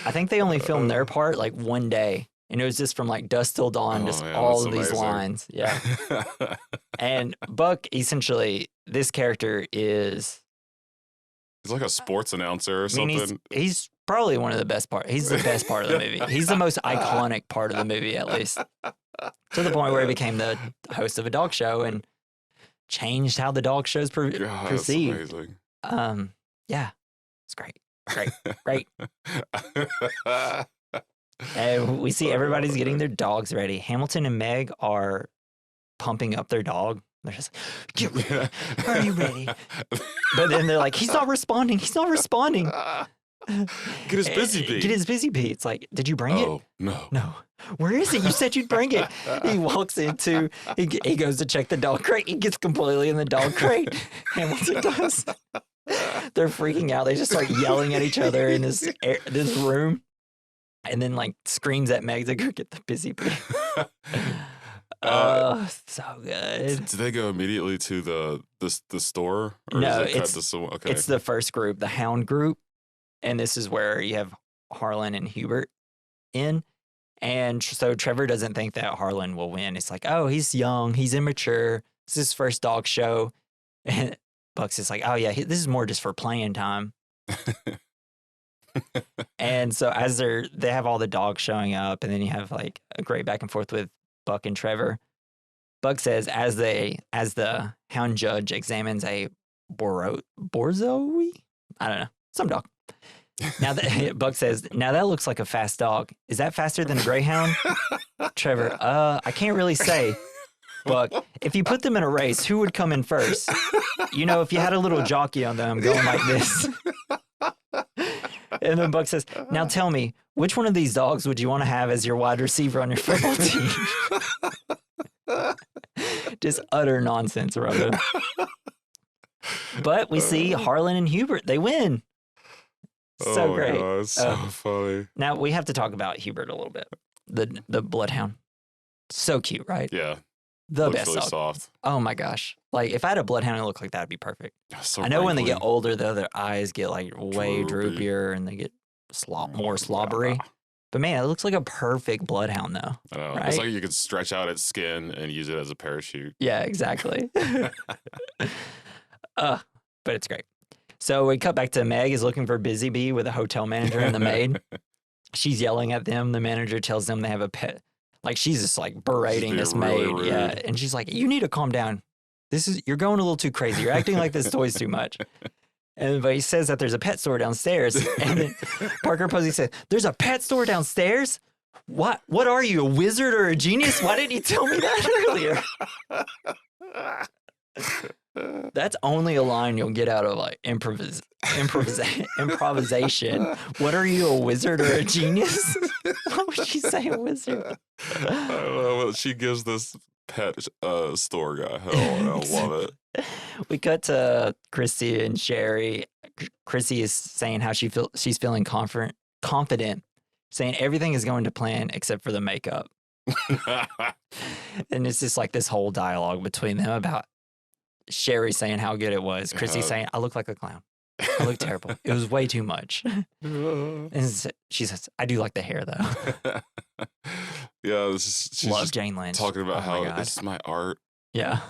I think they only filmed their part like one day. And it was just from like dusk till dawn, all of these lines. Yeah. And Buck, essentially, this character is... He's like a sports announcer or something. He's probably one of the best parts. He's the best part of the movie. He's the most iconic part of the movie, at least. To the point where he became the host of a dog show and changed how the dog shows proceed. That's amazing. Yeah, it's great. Great. And we see everybody's getting their dogs ready. Hamilton and Meg are pumping up their dog. They're just like, get ready. Are you ready? But then they're like, he's not responding. Get his busy bee. It's like, did you bring it? No. Where is it? You said you'd bring it. He walks into, he goes to check the dog crate. He gets completely in the dog crate. Hamilton does. They're freaking out. They just start yelling at each other in this room. And then like screams at Meg to go get the busy bee. So good. Do they go immediately to the store? Or No, it's the first group, the Hound group. And this is where you have Harlan and Hubert in. And so Trevor doesn't think that Harlan will win. It's like, oh, he's young. He's immature. It's his first dog show. And Buck's is like, oh, yeah, this is more just for playing time. And so as they have all the dogs showing up, and then you have like a great back and forth with Buck and Trevor. Buck says as the hound judge examines a Borzoi, I don't know, some dog. Now that Buck says, now that looks like a fast dog. Is that faster than a greyhound? Trevor, I can't really say. Buck, if you put them in a race, who would come in first? You know, if you had a little jockey on them going like this. And then Buck says, now tell me, which one of these dogs would you want to have as your wide receiver on your football team? Just utter nonsense, Robo. But we see Harlan and Hubert. They win. So great. God, it's so funny. Now, we have to talk about Hubert a little bit. The bloodhound. So cute, right? Yeah. The looks best really dog. soft. Oh my gosh. Like if I had a bloodhound that looked like that, it'd be perfect. So I know when they wrinkly. get older though, their eyes get like way Droopy. droopier and they get more slobbery. But man, it looks like a perfect bloodhound though. I know. Right? It's like you could stretch out its skin and use it as a parachute. Yeah, exactly. But it's great. So we cut back to Meg is looking for Busy Bee with a hotel manager and the maid. She's yelling at them. The manager tells them they have a pet. Like she's just like berating this maid. Rude. Yeah. And she's like, you need to calm down. You're going a little too crazy. You're acting like this toy's too much. But he says that there's a pet store downstairs. And then Parker Posey said, there's a pet store downstairs? What are you, a wizard or a genius? Why didn't you tell me that earlier? That's only a line you'll get out of like improvisation. What are you, a wizard or a genius? Why would she say a wizard? I don't know, but she gives this pet store guy hell, and I love it. We cut to Christy and Sherry. Christy is saying how she's feeling confident, saying everything is going to plan except for the makeup. And it's just like this whole dialogue between them about Sherry saying how good it was. Christy saying, I look like a clown. I look terrible. It was way too much. And she says, I do like the hair though. Yeah, she's Love just Jane Lynch. talking about how God. this is my art. Yeah.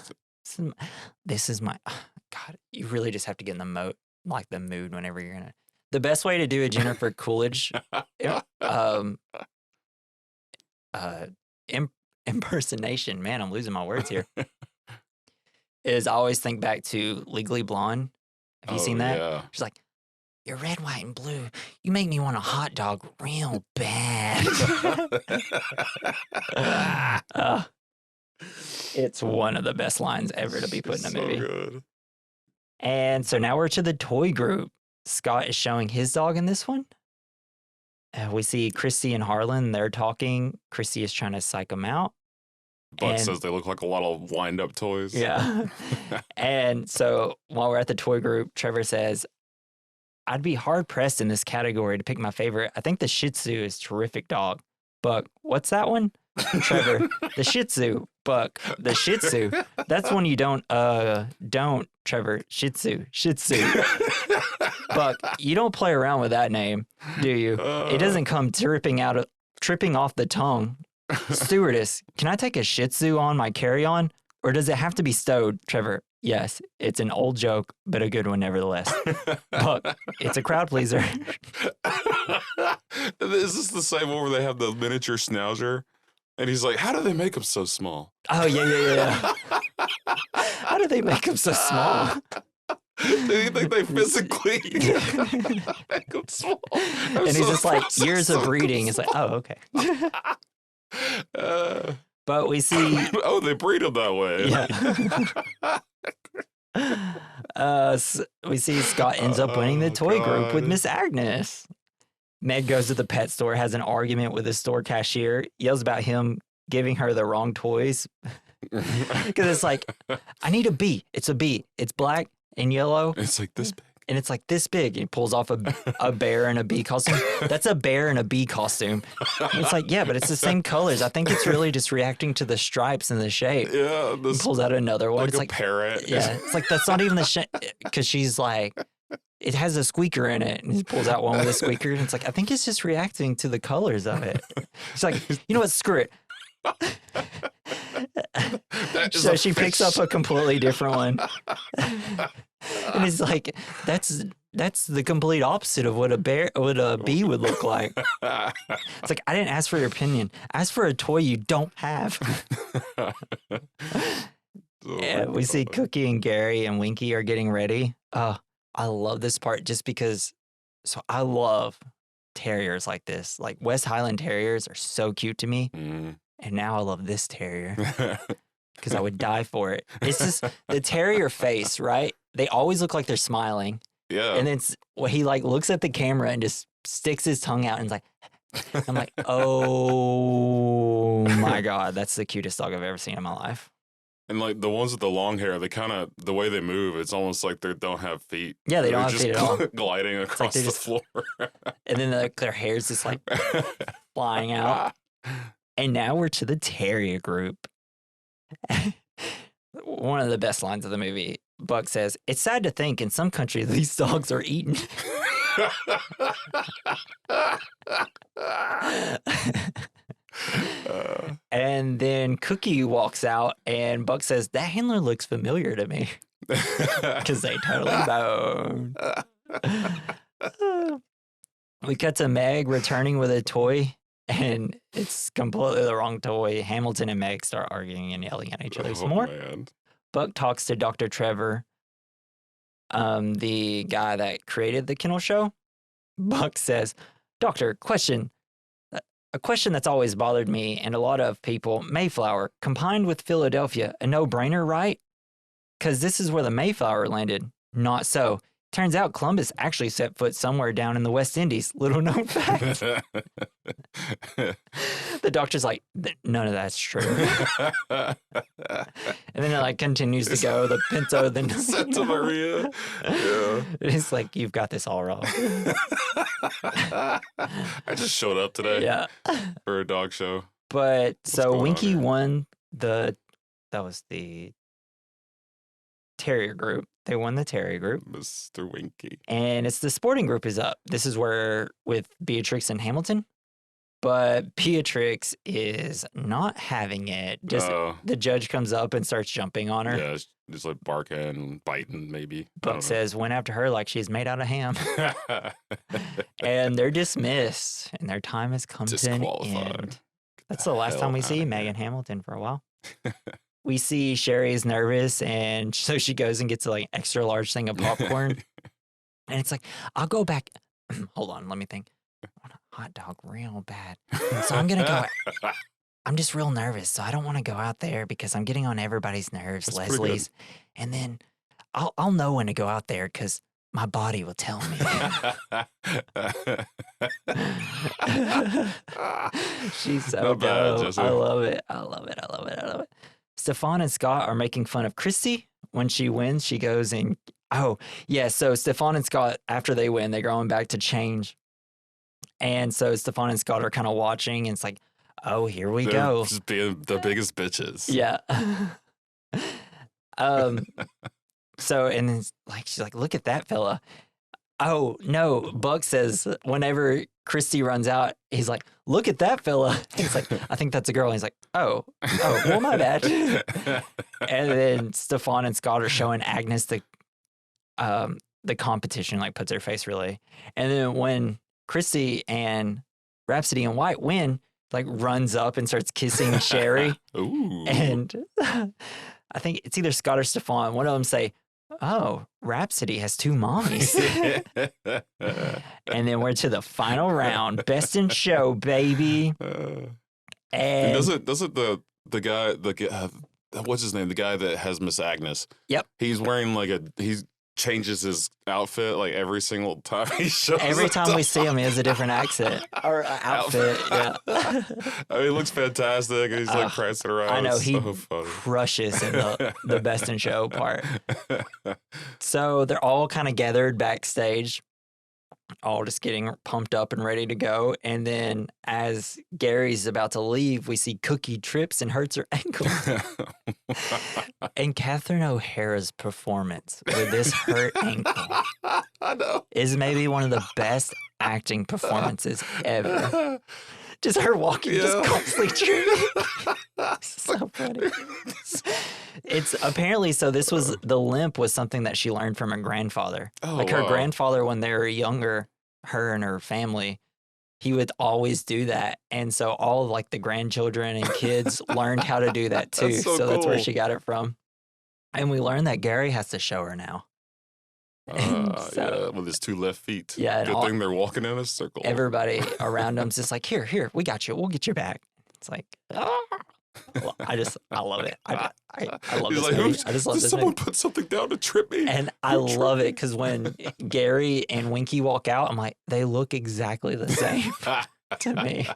This is my God. You really just have to get in the mood whenever you're gonna. The best way to do a Jennifer Coolidge impersonation. Man, I'm losing my words here. Is I always think back to Legally Blonde. Have you seen that? Yeah. She's like, you're red, white, and blue. You make me want a hot dog real bad. It's one of the best lines ever to be put in a movie. Good. And so now we're to the toy group. Scott is showing his dog in this one. We see Christy and Harlan. They're talking. Christy is trying to psych them out. Buck says they look like a lot of wind-up toys. Yeah. And so while we're at the toy group, Trevor says, I'd be hard-pressed in this category to pick my favorite. I think the Shih Tzu is a terrific dog. Buck, what's that one? Trevor, the Shih Tzu. Buck, the Shih Tzu. That's one you don't, Trevor, Shih Tzu, Shih Tzu. Buck, you don't play around with that name, do you? It doesn't come tripping off the tongue. Stewardess, can I take a Shih Tzu on my carry-on? Or does it have to be stowed? Trevor, yes, it's an old joke, but a good one nevertheless. Buck, it's a crowd pleaser. Is this the same one where they have the miniature Schnauzer? And he's like, how do they make them so small? Oh, yeah. How do they make them so small? Do you think they physically make them small? And he's just like, years of breeding. It's like, oh, okay. But we see... Oh, they breed them that way. Yeah. So we see Scott ends up winning the toy group with Miss Agnes. Meg goes to the pet store, has an argument with the store cashier, yells about him giving her the wrong toys. Because it's like, I need a bee. It's a bee. It's black and yellow. It's like this big. And it's like this big. And he pulls off a bear and a bee costume. That's a bear and a bee costume. And it's like, yeah, but it's the same colors. I think it's really just reacting to the stripes and the shape. Yeah. He pulls out another one. Like it's a like parrot. Yeah. It's like, that's not even the shape. Because she's like, it has a squeaker in it. And he pulls out one with a squeaker. And it's like, I think it's just reacting to the colors of it. It's like, you know what? Screw it. So she picks up a completely different one. And it's like, that's the complete opposite of what a bee would look like. It's like, I didn't ask for your opinion. I asked for a toy you don't have. Yeah, we see Cookie and Gary and Winky are getting ready. I love this part just because, so I love terriers like this. Like West Highland Terriers are so cute to me. And now I love this terrier because I would die for it. It's just the terrier face, right? They always look like they're smiling. Yeah. And then he like looks at the camera and just sticks his tongue out and is like, I'm like, oh my God, that's the cutest dog I've ever seen in my life. And like the ones with the long hair, they kind of, the way they move, it's almost like they don't have feet. Yeah, they don't have feet at all. Gliding across the floor. And then their hair's just like flying out. And now we're to the terrier group. One of the best lines of the movie. Buck says, it's sad to think in some countries these dogs are eaten. And then Cookie walks out and Buck says, that handler looks familiar to me. Because they totally bone. We cut to Meg returning with a toy. And it's completely the wrong toy. Hamilton and Meg start arguing and yelling at each other some more. Man. Buck talks to Dr. Trevor, the guy that created the kennel show. Buck says, Doctor, question. A question that's always bothered me and a lot of people. Mayflower, combined with Philadelphia, a no-brainer, right? Because this is where the Mayflower landed. Not so. Turns out Columbus actually set foot somewhere down in the West Indies. Little known fact. The doctor's like, none of that's true. And then it like continues to go. The Pinto, then Santa Maria. Yeah. It's like, you've got this all wrong. I just showed up today. Yeah. For a dog show. But so Winky on, won that was the Terrier group. They won the Terrier group. Mr. Winky. And it's the sporting group is up. This is where with Beatrix and Hamilton. But Beatrix is not having it. Just the judge comes up and starts jumping on her. Yeah, just like barking and biting maybe. Buck says, went after her like she's made out of ham. And they're dismissed. And their time has come to an end. That's the last time we see Megan Hamilton for a while. We see Sherry is nervous, and so she goes and gets like extra large thing of popcorn. And it's like, I'll go back. Hold on, let me think. I want a hot dog real bad. And so I'm going to go I'm just real nervous, so I don't want to go out there because I'm getting on everybody's nerves, That's Leslie's. And then I'll know when to go out there because my body will tell me. She's so dope. I love it. I love it. I love it. I love it. Stefan and Scott are making fun of Christy. When she wins, she goes and, oh, yeah. So Stefan and Scott, after they win, they're going back to change. And so Stefan and Scott are kind of watching, and it's like, oh, here we go. Just being the biggest bitches. Yeah. So, and then like, she's like, look at that fella. Oh, no. Buck says whenever Christy runs out, he's like, look at that fella. He's like, I think that's a girl. And he's like, oh, well, my bad. And then Stefan and Scott are showing Agnes the competition, like puts her face really. And then when Christy and Rhapsody and White win, like runs up and starts kissing Sherry. Ooh. And I think it's either Scott or Stefan. One of them say, oh, Rhapsody has two mommies. And then we're to the final round. Best in show, baby. And doesn't the guy, what's his name? The guy that has Miss Agnes. Yep. He's wearing like he changes his outfit like every single time he shows up. Every time we see him, he has a different accent or outfit. Yeah. I mean, he looks fantastic. He's like prancing around. I know, it's he so funny. crushes in the best in show part. So they're all kind of gathered backstage, all just getting pumped up and ready to go. And then as Gary's about to leave, we see Cookie trips and hurts her ankle. And Catherine O'Hara's performance with this hurt ankle I know. is maybe one of the best acting performances ever. Just her walking, just constantly tripping. So funny. It's apparently, so this was, the limp was something that she learned from her grandfather. Oh, like her wow. grandfather, when they were younger, her and her family, he would always do that. And so all of like the grandchildren and kids learned how to do that too. That's so That's where cool. she got it from. And we learned that Gary has to show her now. Yeah, with his two left feet. Yeah, Good thing they're walking in a circle. Everybody around him's just like, here, we got you. We'll get your back. It's like, I love it. I love He's this like, movie. I just love did this someone movie. put something down to trip me? And I love it because when Gary and Winky walk out, I'm like, they look exactly the same to me.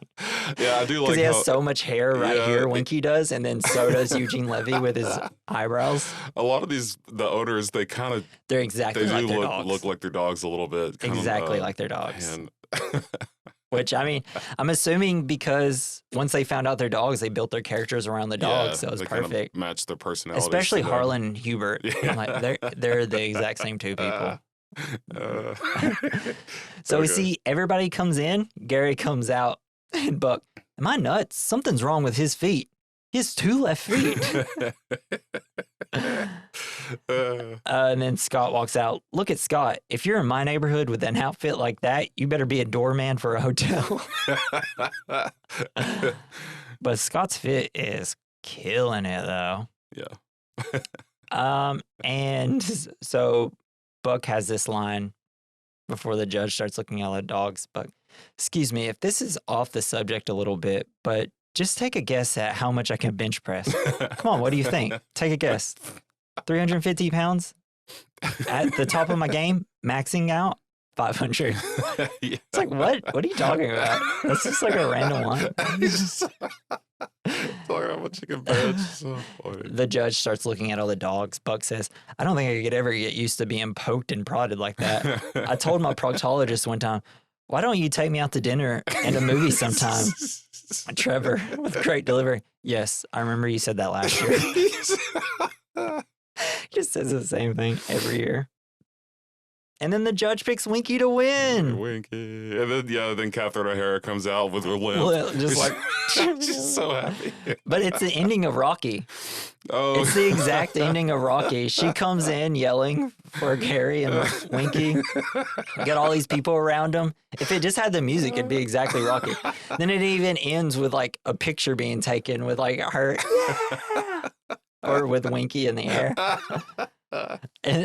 Yeah, I do like Because he how, has so much hair right here, Winky does, and then so does Eugene Levy with his eyebrows. a lot of the owners, they They're exactly like their dogs. look like their dogs a little bit. Exactly like their dogs. And Which, I mean, I'm assuming because once they found out their dogs, they built their characters around the dogs, so it was they kind of perfect. match their personalities. Especially to them. Harlan and Hubert. Yeah. I'm like, they're the exact same two people. So we okay. see everybody comes in, Gary comes out, and Buck, am I nuts? Something's wrong with his feet. He has two left feet. And then Scott walks out. Look at Scott. If you're in my neighborhood with an outfit like that, you better be a doorman for a hotel. But Scott's fit is killing it, though. Yeah. And so Buck has this line before the judge starts looking at all the dogs. Buck, excuse me, if this is off the subject a little bit, but just take a guess at how much I can bench press. Come on, what do you think? Take a guess. 350 pounds? At the top of my game, maxing out 500. It's like, what? What are you talking about? That's just like a random line. He's just talking about what you can bench. So funny. The judge starts looking at all the dogs. Buck says, I don't think I could ever get used to being poked and prodded like that. I told my proctologist one time, why don't you take me out to dinner and a movie sometime? Trevor, with great delivery. Yes, I remember you said that last year. Just says the same thing every year. And then the judge picks Winky to win. Winky. And then Catherine O'Hara comes out with her limp. Just like, she's so happy. But it's the ending of Rocky. Oh, It's the exact ending of Rocky. She comes in yelling for Gary and Winky. Got all these people around him. If it just had the music, it'd be exactly Rocky. Then it even ends with like a picture being taken with like her, or with Winky in the air.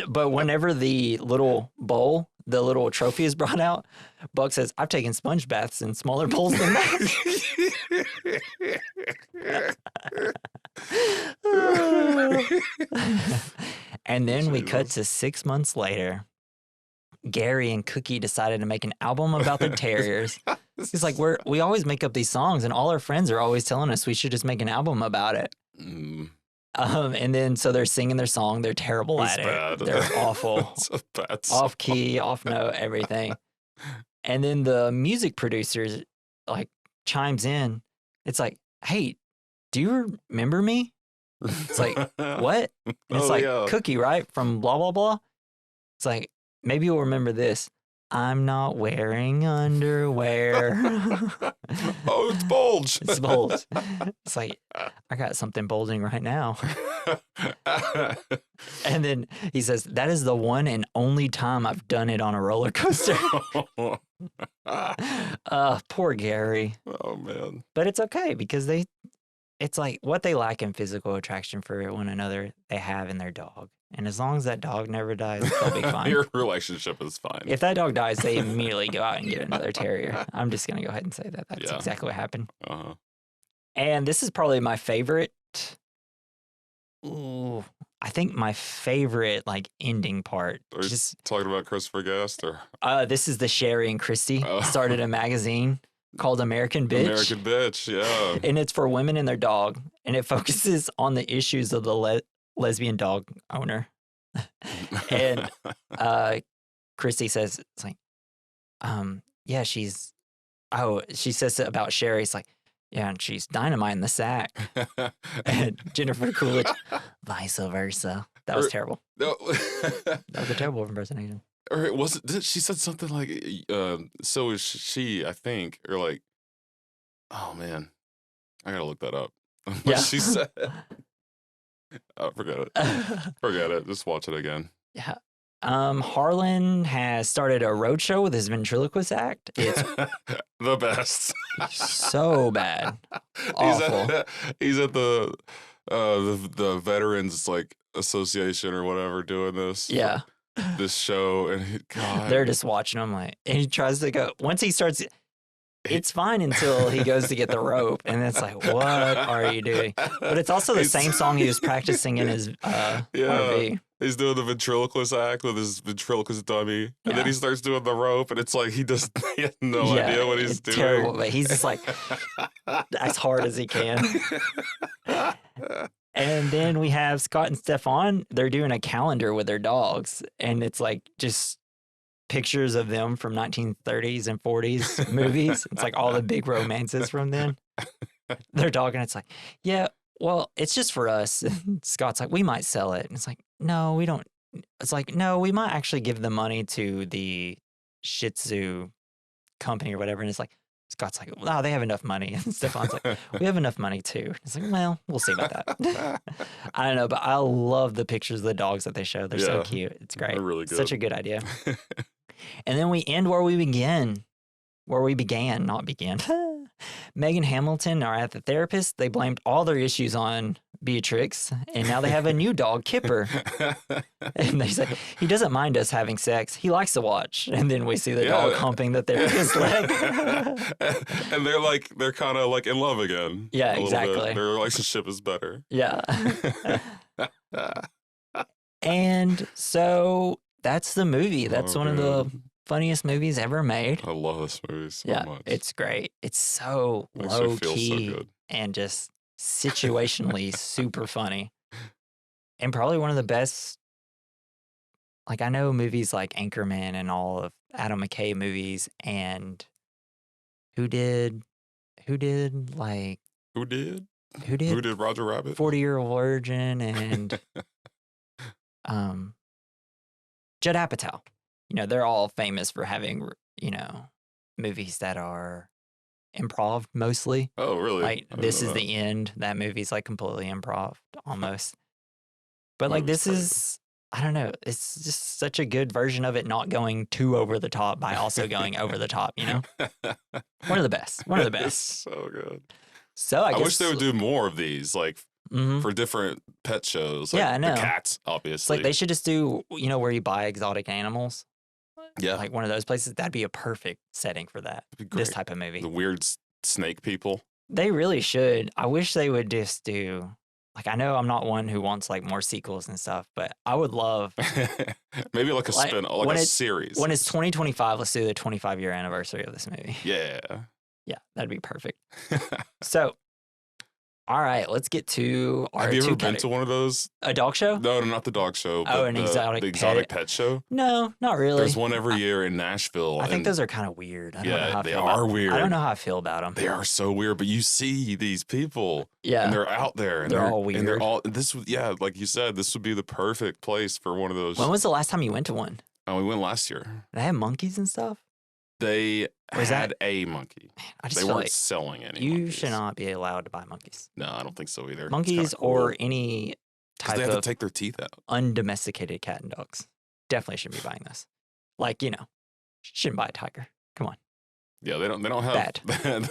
But whenever the little bowl, the little trophy is brought out, Buck says, "I've taken sponge baths in smaller bowls than that." And then we cut to 6 months later. Gary and Cookie decided to make an album about their terriers. He's like, we always make up these songs, and all our friends are always telling us we should just make an album about it. And then so they're singing their song. They're terrible at it. They're awful. It's a bad song. Off key, off note, everything. And then the music producers like chimes in. It's like, "Hey, do you remember me?" It's like, "What?" And it's Cookie, right? From blah, blah, blah. It's like, "Maybe you'll remember this. I'm not wearing underwear." Oh, it's Bulge. It's Bulge. It's like, I got something bulging right now. And then he says, "That is the one and only time I've done it on a roller coaster." Poor Gary. Oh, man. But it's okay because it's like what they lack in physical attraction for one another, they have in their dog. And as long as that dog never dies, they'll be fine. Your relationship is fine. If that dog dies, they immediately go out and get another terrier. I'm just going to go ahead and say that. That's exactly what happened. Uh-huh. And this is probably my favorite. Ooh, I think my favorite like ending part. Are you talking about Christopher Guest? Or? This is the Sherry and Christy started a magazine called American Bitch. American Bitch, yeah. And it's for women and their dog. And it focuses on the issues of the lesbian dog owner. And Christy says, it's like, yeah, she says about Sherry, it's like, yeah, and she's dynamite in the sack. And Jennifer Coolidge, vice versa. That was terrible. No. That was a terrible impersonation. Or was it, she said something like, so is she, I think, or like, oh man, I gotta look that up. What she said. Oh, forget it. Forget it. Just watch it again. Yeah. Harlan has started a roadshow with his ventriloquist act. It's the best. So bad. Awful. He's at the Veterans like Association or whatever doing this. Yeah. This show, and they're just watching him like, and he tries to go. Once he starts, it's fine until he goes to get the rope, and it's like, what are you doing? But it's also the same song he was practicing in his RV. He's doing the ventriloquist act with his ventriloquist dummy, and then he starts doing the rope, and it's like he has no idea what he's doing. Terrible, but he's just like as hard as he can. And then we have Scott and Stefan. They're doing a calendar with their dogs, and it's like just pictures of them from 1930s and 40s movies. It's like all the big romances from then. They're talking. It's like, yeah, well, it's just for us. And Scott's like, we might sell it. And it's like, no, we don't. It's like, no, we might actually give the money to the Shih Tzu company or whatever. And it's like, Scott's like, wow, they have enough money. And Stefan's like, we have enough money too. It's like, well, we'll see about that. I don't know, but I love the pictures of the dogs that they show. They're so cute. It's great. They're really good. Such a good idea. And then we end where we began. Where we began, not begin. Meg and Hamilton are at the therapist. They blamed all their issues on Beatrix, and now they have a new dog, Kipper. And they say, he doesn't mind us having sex. He likes to watch. And then we see the dog humping the therapist's leg. And they're kind of like in love again. Yeah, exactly. Their relationship is better. Yeah. And so that's the movie. That's one of the funniest movies ever made. I love this movie so much. It's great. It's so low key and just situationally super funny. And probably one of the best. Like, I know movies like Anchorman and all of Adam McKay movies, and who did Roger Rabbit? 40-Year-Old Virgin and Judd Apatow. You know, they're all famous for having, you know, movies that are improv mostly. Oh, really? Like, This Is the End. That movie's like completely improv almost. But like, this is, I don't know, it's just such a good version of it not going too over the top by also going over the top, you know? One of the best. One of the best. It's so good. So I guess, wish they would do more of these, like, for different pet shows. Like I know. The cats, obviously. It's like they should just do, you know, where you buy exotic animals. Yeah. Like one of those places. That'd be a perfect setting for that. This type of movie. The weird snake people. They really should. I wish they would just do. Like, I know I'm not one who wants like more sequels and stuff, but I would love maybe like a spin, like a series. When it's 2025, let's do the 25-year anniversary of this movie. Yeah. Yeah, that'd be perfect. So, all right, let's get to our Have you ever been to one of those? A dog show? No, not the dog show. Oh, but the exotic pet show? No, not really. There's one every year in Nashville. I think those are kind of weird. I don't know how they are weird. I don't know how I feel about them. They are so weird, but you see these people. Yeah. And they're out there. And they're all weird. And they're all, like you said, this would be the perfect place for one of those. When was the last time you went to one? Oh, we went last year. They had monkeys and stuff? They had a monkey. They weren't selling any You monkeys. should not be allowed to buy monkeys. No, I don't think so either. Monkeys or any type they have of to take their teeth out. Undomesticated cat and dogs. Definitely shouldn't be buying this. Like, shouldn't buy a tiger. Come on. Yeah, they don't have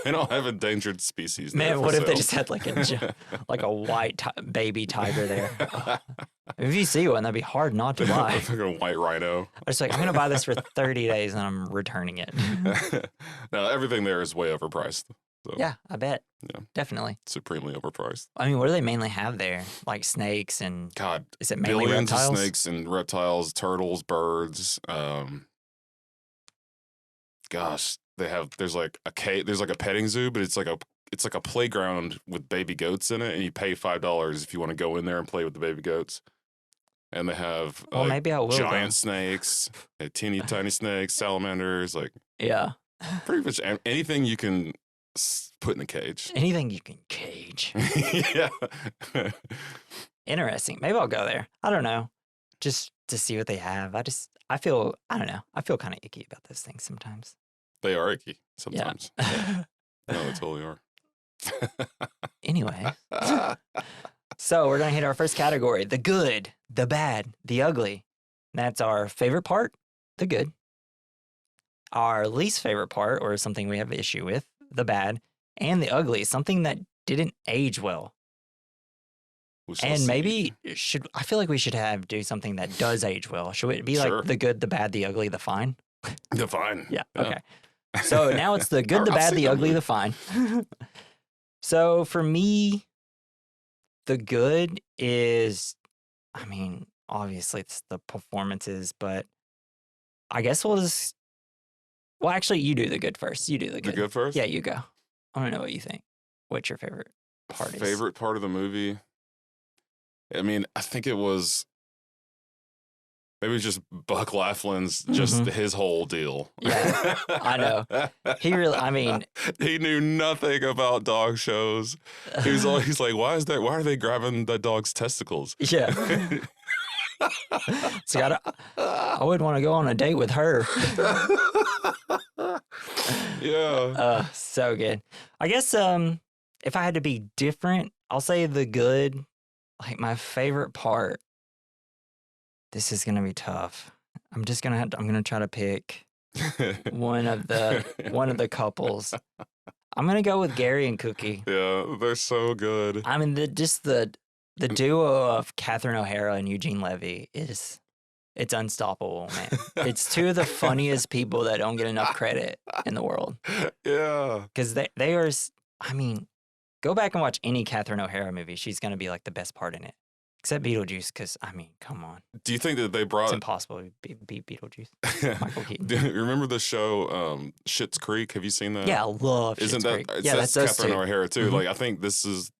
they don't have endangered species. Man, what if they just had like a white baby tiger there? If you see one, that'd be hard not to buy. Like a white rhino. I'm just like, I'm gonna buy this for 30 days and I'm returning it. No, everything there is way overpriced. So, yeah, I bet. Yeah, definitely. Supremely overpriced. I mean, what do they mainly have there? Like snakes and is it mainly billions reptiles? of snakes and reptiles, turtles, birds. Gosh, there's like a petting zoo, but it's like a playground with baby goats in it, and you pay $5 if you want to go in there and play with the baby goats. And they have maybe I will giant snakes, teeny tiny snakes, salamanders, yeah, pretty much anything you can put in a cage. Anything you can cage. Yeah. Interesting. Maybe I'll go there. I don't know. Just to see what they have. I feel kind of icky about those things sometimes. They are icky sometimes. Yeah. No, they totally are. Anyway. So we're going to hit our first category. The good, the bad, the ugly. That's our favorite part, the good. Our least favorite part, or something we have issue with, the bad. And the ugly, something that didn't age well. And maybe I feel like we should do something that does age well. Should it be like the good, the bad, the ugly, the fine? The fine. Yeah. Okay. So now it's the good, the bad, the ugly, the fine. So for me, the good is, obviously it's the performances, but I guess well, actually you do the good first. You do the good. The good first? Yeah, you go. I want to know what you think. What's your favorite part? Favorite part of the movie? I think it was maybe just Buck Laughlin's, just his whole deal. Yeah, I know. He really, he knew nothing about dog shows. He was always like, why are they grabbing the dog's testicles? Yeah. So I wouldn't want to go on a date with her. Yeah. So good. I guess if I had to be different, I'll say the good. Like my favorite part. This is gonna be tough. I'm gonna try to pick one of the couples. I'm gonna go with Gary and Cookie. Yeah, they're so good. The duo of Catherine O'Hara and Eugene Levy it's unstoppable, man. It's two of the funniest people that don't get enough credit in the world. Yeah, because they are. Go back and watch any Catherine O'Hara movie. She's gonna be like the best part in it. Except Beetlejuice, because, come on. Do you think that they brought... It's impossible to beat Beetlejuice. Michael Keaton. Do you remember the show Schitt's Creek? Have you seen that? Yeah, I love Schitt's Creek. Yeah, that's Catherine O'Hara, too. Mm-hmm. Like, I think this is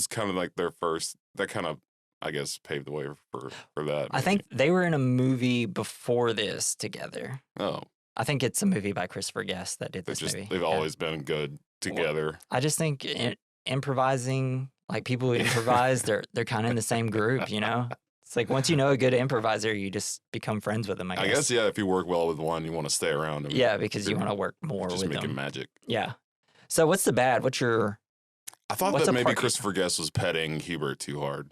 kind of like their first... That kind of, I guess, paved the way for that. Maybe. I think they were in a movie before this together. Oh. I think it's a movie by Christopher Guest that did this movie. They've always been good together. Well, I just think improvising... Like people who improvise, they're kind of in the same group, It's like once you know a good improviser, you just become friends with them. I guess. Yeah. If you work well with one, you want to stay around them. Yeah, because you want to work more with them. Just making magic. Yeah. So what's the bad? I thought that maybe Christopher Guest was petting Hubert too hard.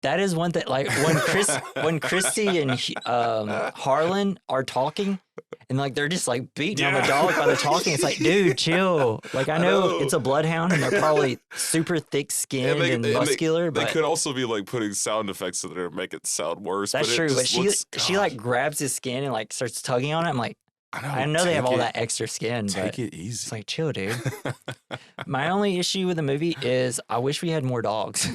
That is one thing. Like when Christy and Harlan are talking, and like they're just like beating on the dog by the talking. It's like, dude, chill. Like I know it's a bloodhound, and they're probably super thick skinned and muscular. They but could also be like putting sound effects in there to make it sound worse. That's true. But she like grabs his skin and like starts tugging on it. I'm like, I know they have all that extra skin. Take but it easy. It's like, chill, dude. My only issue with the movie is I wish we had more dogs.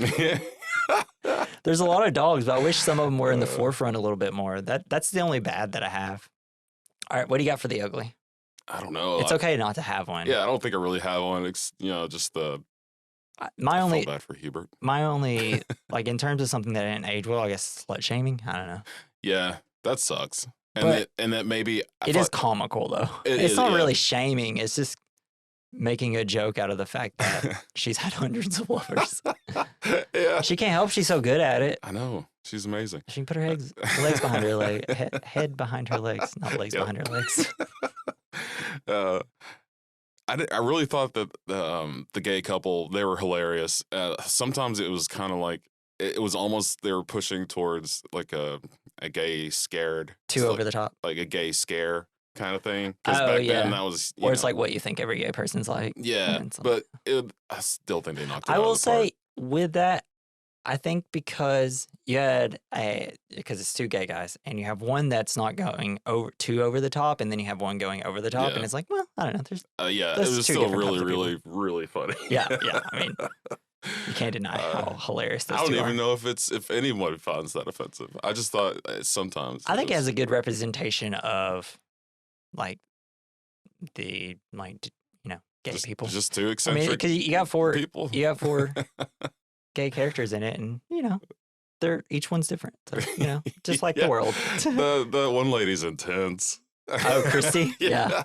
There's a lot of dogs, but I wish some of them were in the forefront a little bit more. That's the only bad that I have. All right, what do you got for the ugly? I don't know. It's okay not to have one. Yeah, I don't think I really have one. It's, just the. I felt bad for Hubert. My only, like in terms of something that didn't age well, I guess slut shaming. I don't know. Yeah, that sucks. And that maybe it is comical though. It's not really shaming. It's just making a joke out of the fact that she's had hundreds of lovers. Yeah. She can't help. She's so good at it. I know. She's amazing. She can put her legs behind her leg, head behind her legs, not legs behind her legs. I really thought that the gay couple, they were hilarious. Sometimes it was kind of like, it was almost, they were pushing towards like a gay scared. Too over the top. Like a gay scare kind of thing. Because back then that was, or it's like what you think every gay person's like. Yeah, but I still think they knocked it out. I will of the park. say with that, I think because you had because it's two gay guys, and you have one that's not going too over the top, and then you have one going over the top, and it's like, well, I don't know. There's it was still really, really, really funny. Yeah. I mean, you can't deny how hilarious those two are. I don't even know if anyone finds that offensive. I just thought sometimes. I think it has a good representation of like the gay people. Just two eccentric. I mean, because you got four people. You got four gay characters in it, and they're each one's different. So, just like the world. The one lady's intense. Oh, Christy? Yeah.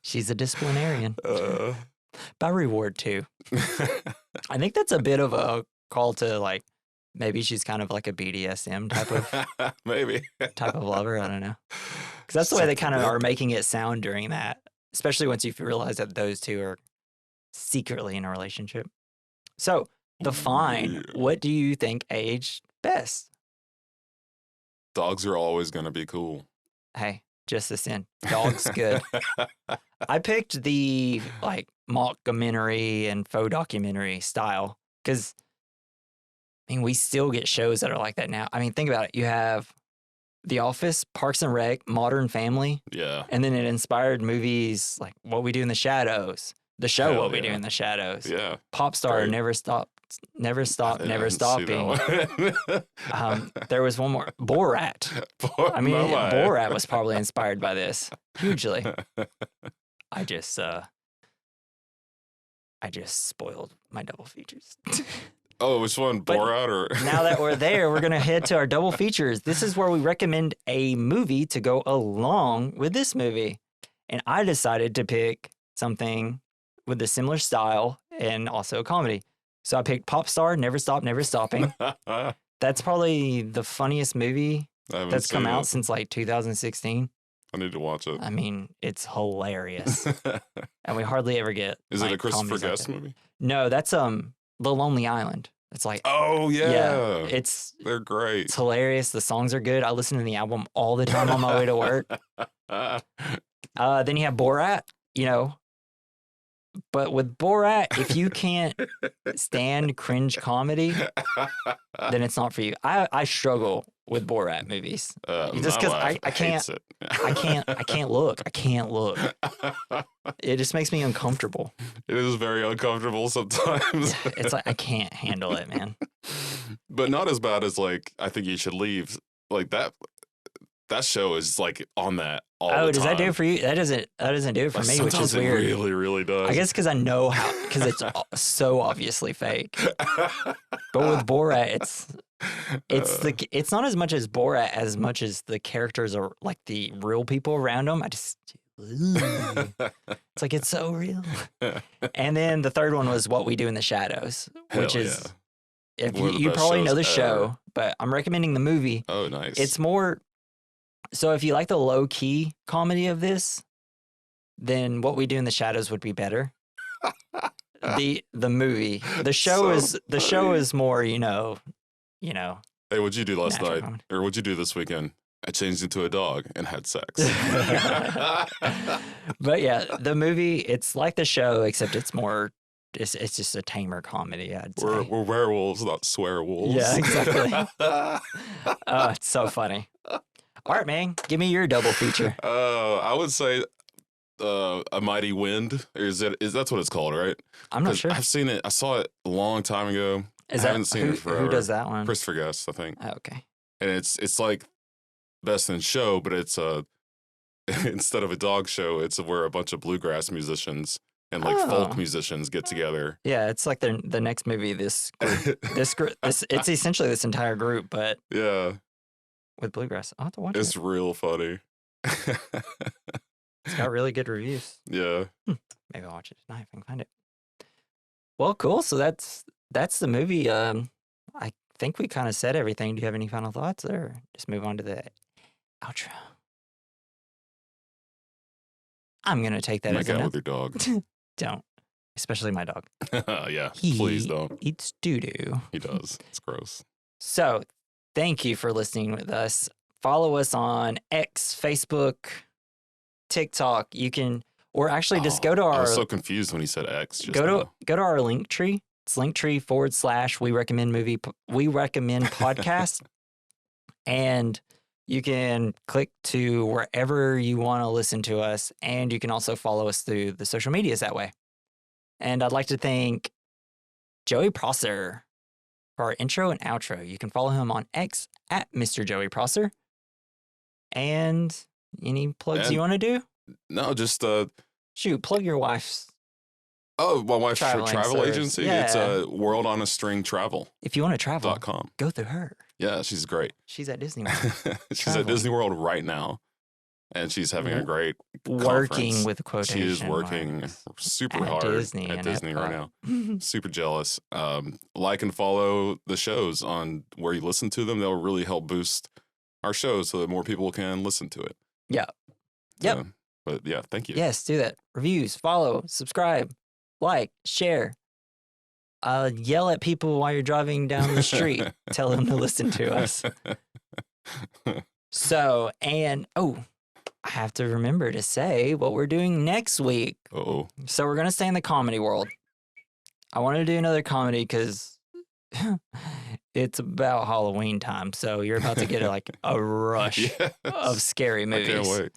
She's a disciplinarian. By reward too. I think that's a bit of a call to like maybe she's kind of like a BDSM type of lover. I don't know. Because that's the way they kind of are making it sound during that, especially once you realize that those two are secretly in a relationship. So the fine, what do you think aged best? Dogs are always going to be cool. Hey, just this in. Dog's good. I picked the like mockumentary and faux documentary style because, I mean, we still get shows that are like that now. I mean, think about it. You have The Office, Parks and Rec, Modern Family. Yeah. And then it inspired movies like What We Do in the Shadows, the show What We Do in the Shadows. Yeah. Pop Star, Never Stop, Never Stopping. There was one more, Borat. I mean, Borat was probably inspired by this hugely. I just spoiled my double features. Oh, which one? Borat or? Now that we're there, we're going to head to our double features. This is where we recommend a movie to go along with this movie. And I decided to pick something with a similar style and also a comedy. So I picked Pop Star, Never Stop, Never Stopping. That's probably the funniest movie that's come out since like 2016. I need to watch it. I mean, it's hilarious. And we hardly ever get. Is it a Christopher Guest movie? No, that's The Lonely Island. It's like, oh yeah, they're great. It's hilarious. The songs are good. I listen to the album all the time on my way to work. Then you have Borat, but with Borat, if you can't stand cringe comedy, then it's not for you. I struggle with Borat movies just because I can't look. I can't look. It just makes me uncomfortable. It is very uncomfortable sometimes. Yeah, it's like I can't handle it, man. But not as bad as like I Think You Should Leave. Like that show is like on that all the time. Oh, does that do it for you? That doesn't do it for me, which is weird. It really, really does. I guess because I know because it's so obviously fake. But with Borat, it's not as much as Borat as much as the characters are like the real people around them. It's like it's so real. And then the third one was What We Do in the Shadows, which is if you probably know the show, but I'm recommending the movie. Oh, nice. It's more. So if you like the low key comedy of this, then What We Do in the Shadows would be better. The movie, the show is more, you know. Hey, what'd you do last night? Comedy. Or what'd you do this weekend? I changed into a dog and had sex. But yeah, the movie, it's like the show, except it's more, it's just a tamer comedy, I'd say. We're werewolves, not swearwolves. Yeah, exactly. Oh, it's so funny. All right, man, give me your double feature. I would say A Mighty Wind. That's what it's called, right? I'm not sure. I've seen it. I saw it a long time ago. I haven't seen it forever. Who does that one? Christopher Guest, I think. Oh, okay. And it's like Best in Show, but it's instead of a dog show, it's where a bunch of bluegrass musicians and like folk musicians get together. Yeah, it's like the next movie. This group, it's essentially this entire group, but yeah, with bluegrass. I'll have to watch it. It's real funny. It's got really good reviews. Yeah. Maybe I'll watch it tonight if I can find it. Well, cool. So that's the movie. I think we kind of said everything. Do you have any final thoughts, or just move on to the outro? I'm gonna take that as a no. With your dog. Don't, especially my dog. Yeah, please don't. Eats doo-doo. He does. It's gross. So, thank you for listening with us. Follow us on X, Facebook, TikTok. You can, or actually just go to our. I was so confused when he said X. Go to our link tree. It's linktree / we recommend podcast, and you can click to wherever you want to listen to us, and you can also follow us through the social medias that way. And I'd like to thank Joey Prosser for our intro and outro. You can follow him on X at Mr. Joey Prosser. And any plugs you want to do? No, just shoot, plug your wife's. Oh, my wife's travel service. agency. Yeah. It's World on a String Travel. If you want to travel, .com. Go through her. Yeah, she's great. She's at Disney World. She's at Disney World right now, and she's having a great working conference. with quotation. She is working super hard at Disney right now. Super jealous. Like and follow the shows on where you listen to them. They'll really help boost our shows so that more people can listen to it. Yeah. Yep. But yeah, thank you. Yes, do that. Reviews, follow, subscribe, like, share. Yell at people while you're driving down the street. Tell them to listen to us. So, and I have to remember to say what we're doing next week. Uh-oh. So we're going to stay in the comedy world. I wanted to do another comedy because it's about Halloween time. So you're about to get like a rush of scary movies. I can't wait.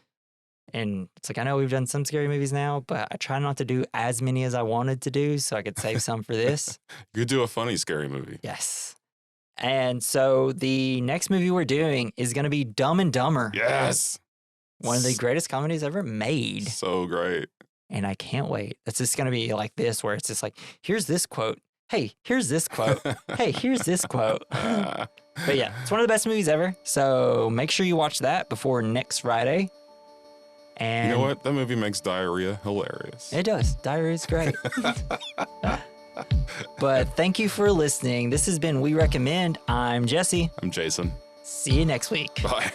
And it's like, I know we've done some scary movies now, but I try not to do as many as I wanted to do so I could save some for this. You could do a funny scary movie. Yes. And so the next movie we're doing is going to be Dumb and Dumber. Yes. One of the greatest comedies ever made. So great. And I can't wait. It's just going to be like this, where it's just like, here's this quote. Hey, here's this quote. Hey, here's this quote. But yeah, it's one of the best movies ever. So make sure you watch that before next Friday. And you know what? That movie makes diarrhea hilarious. It does. Diarrhea is great. But thank you for listening. This has been We Recommend. I'm Jesse. I'm Jason. See you next week. Bye.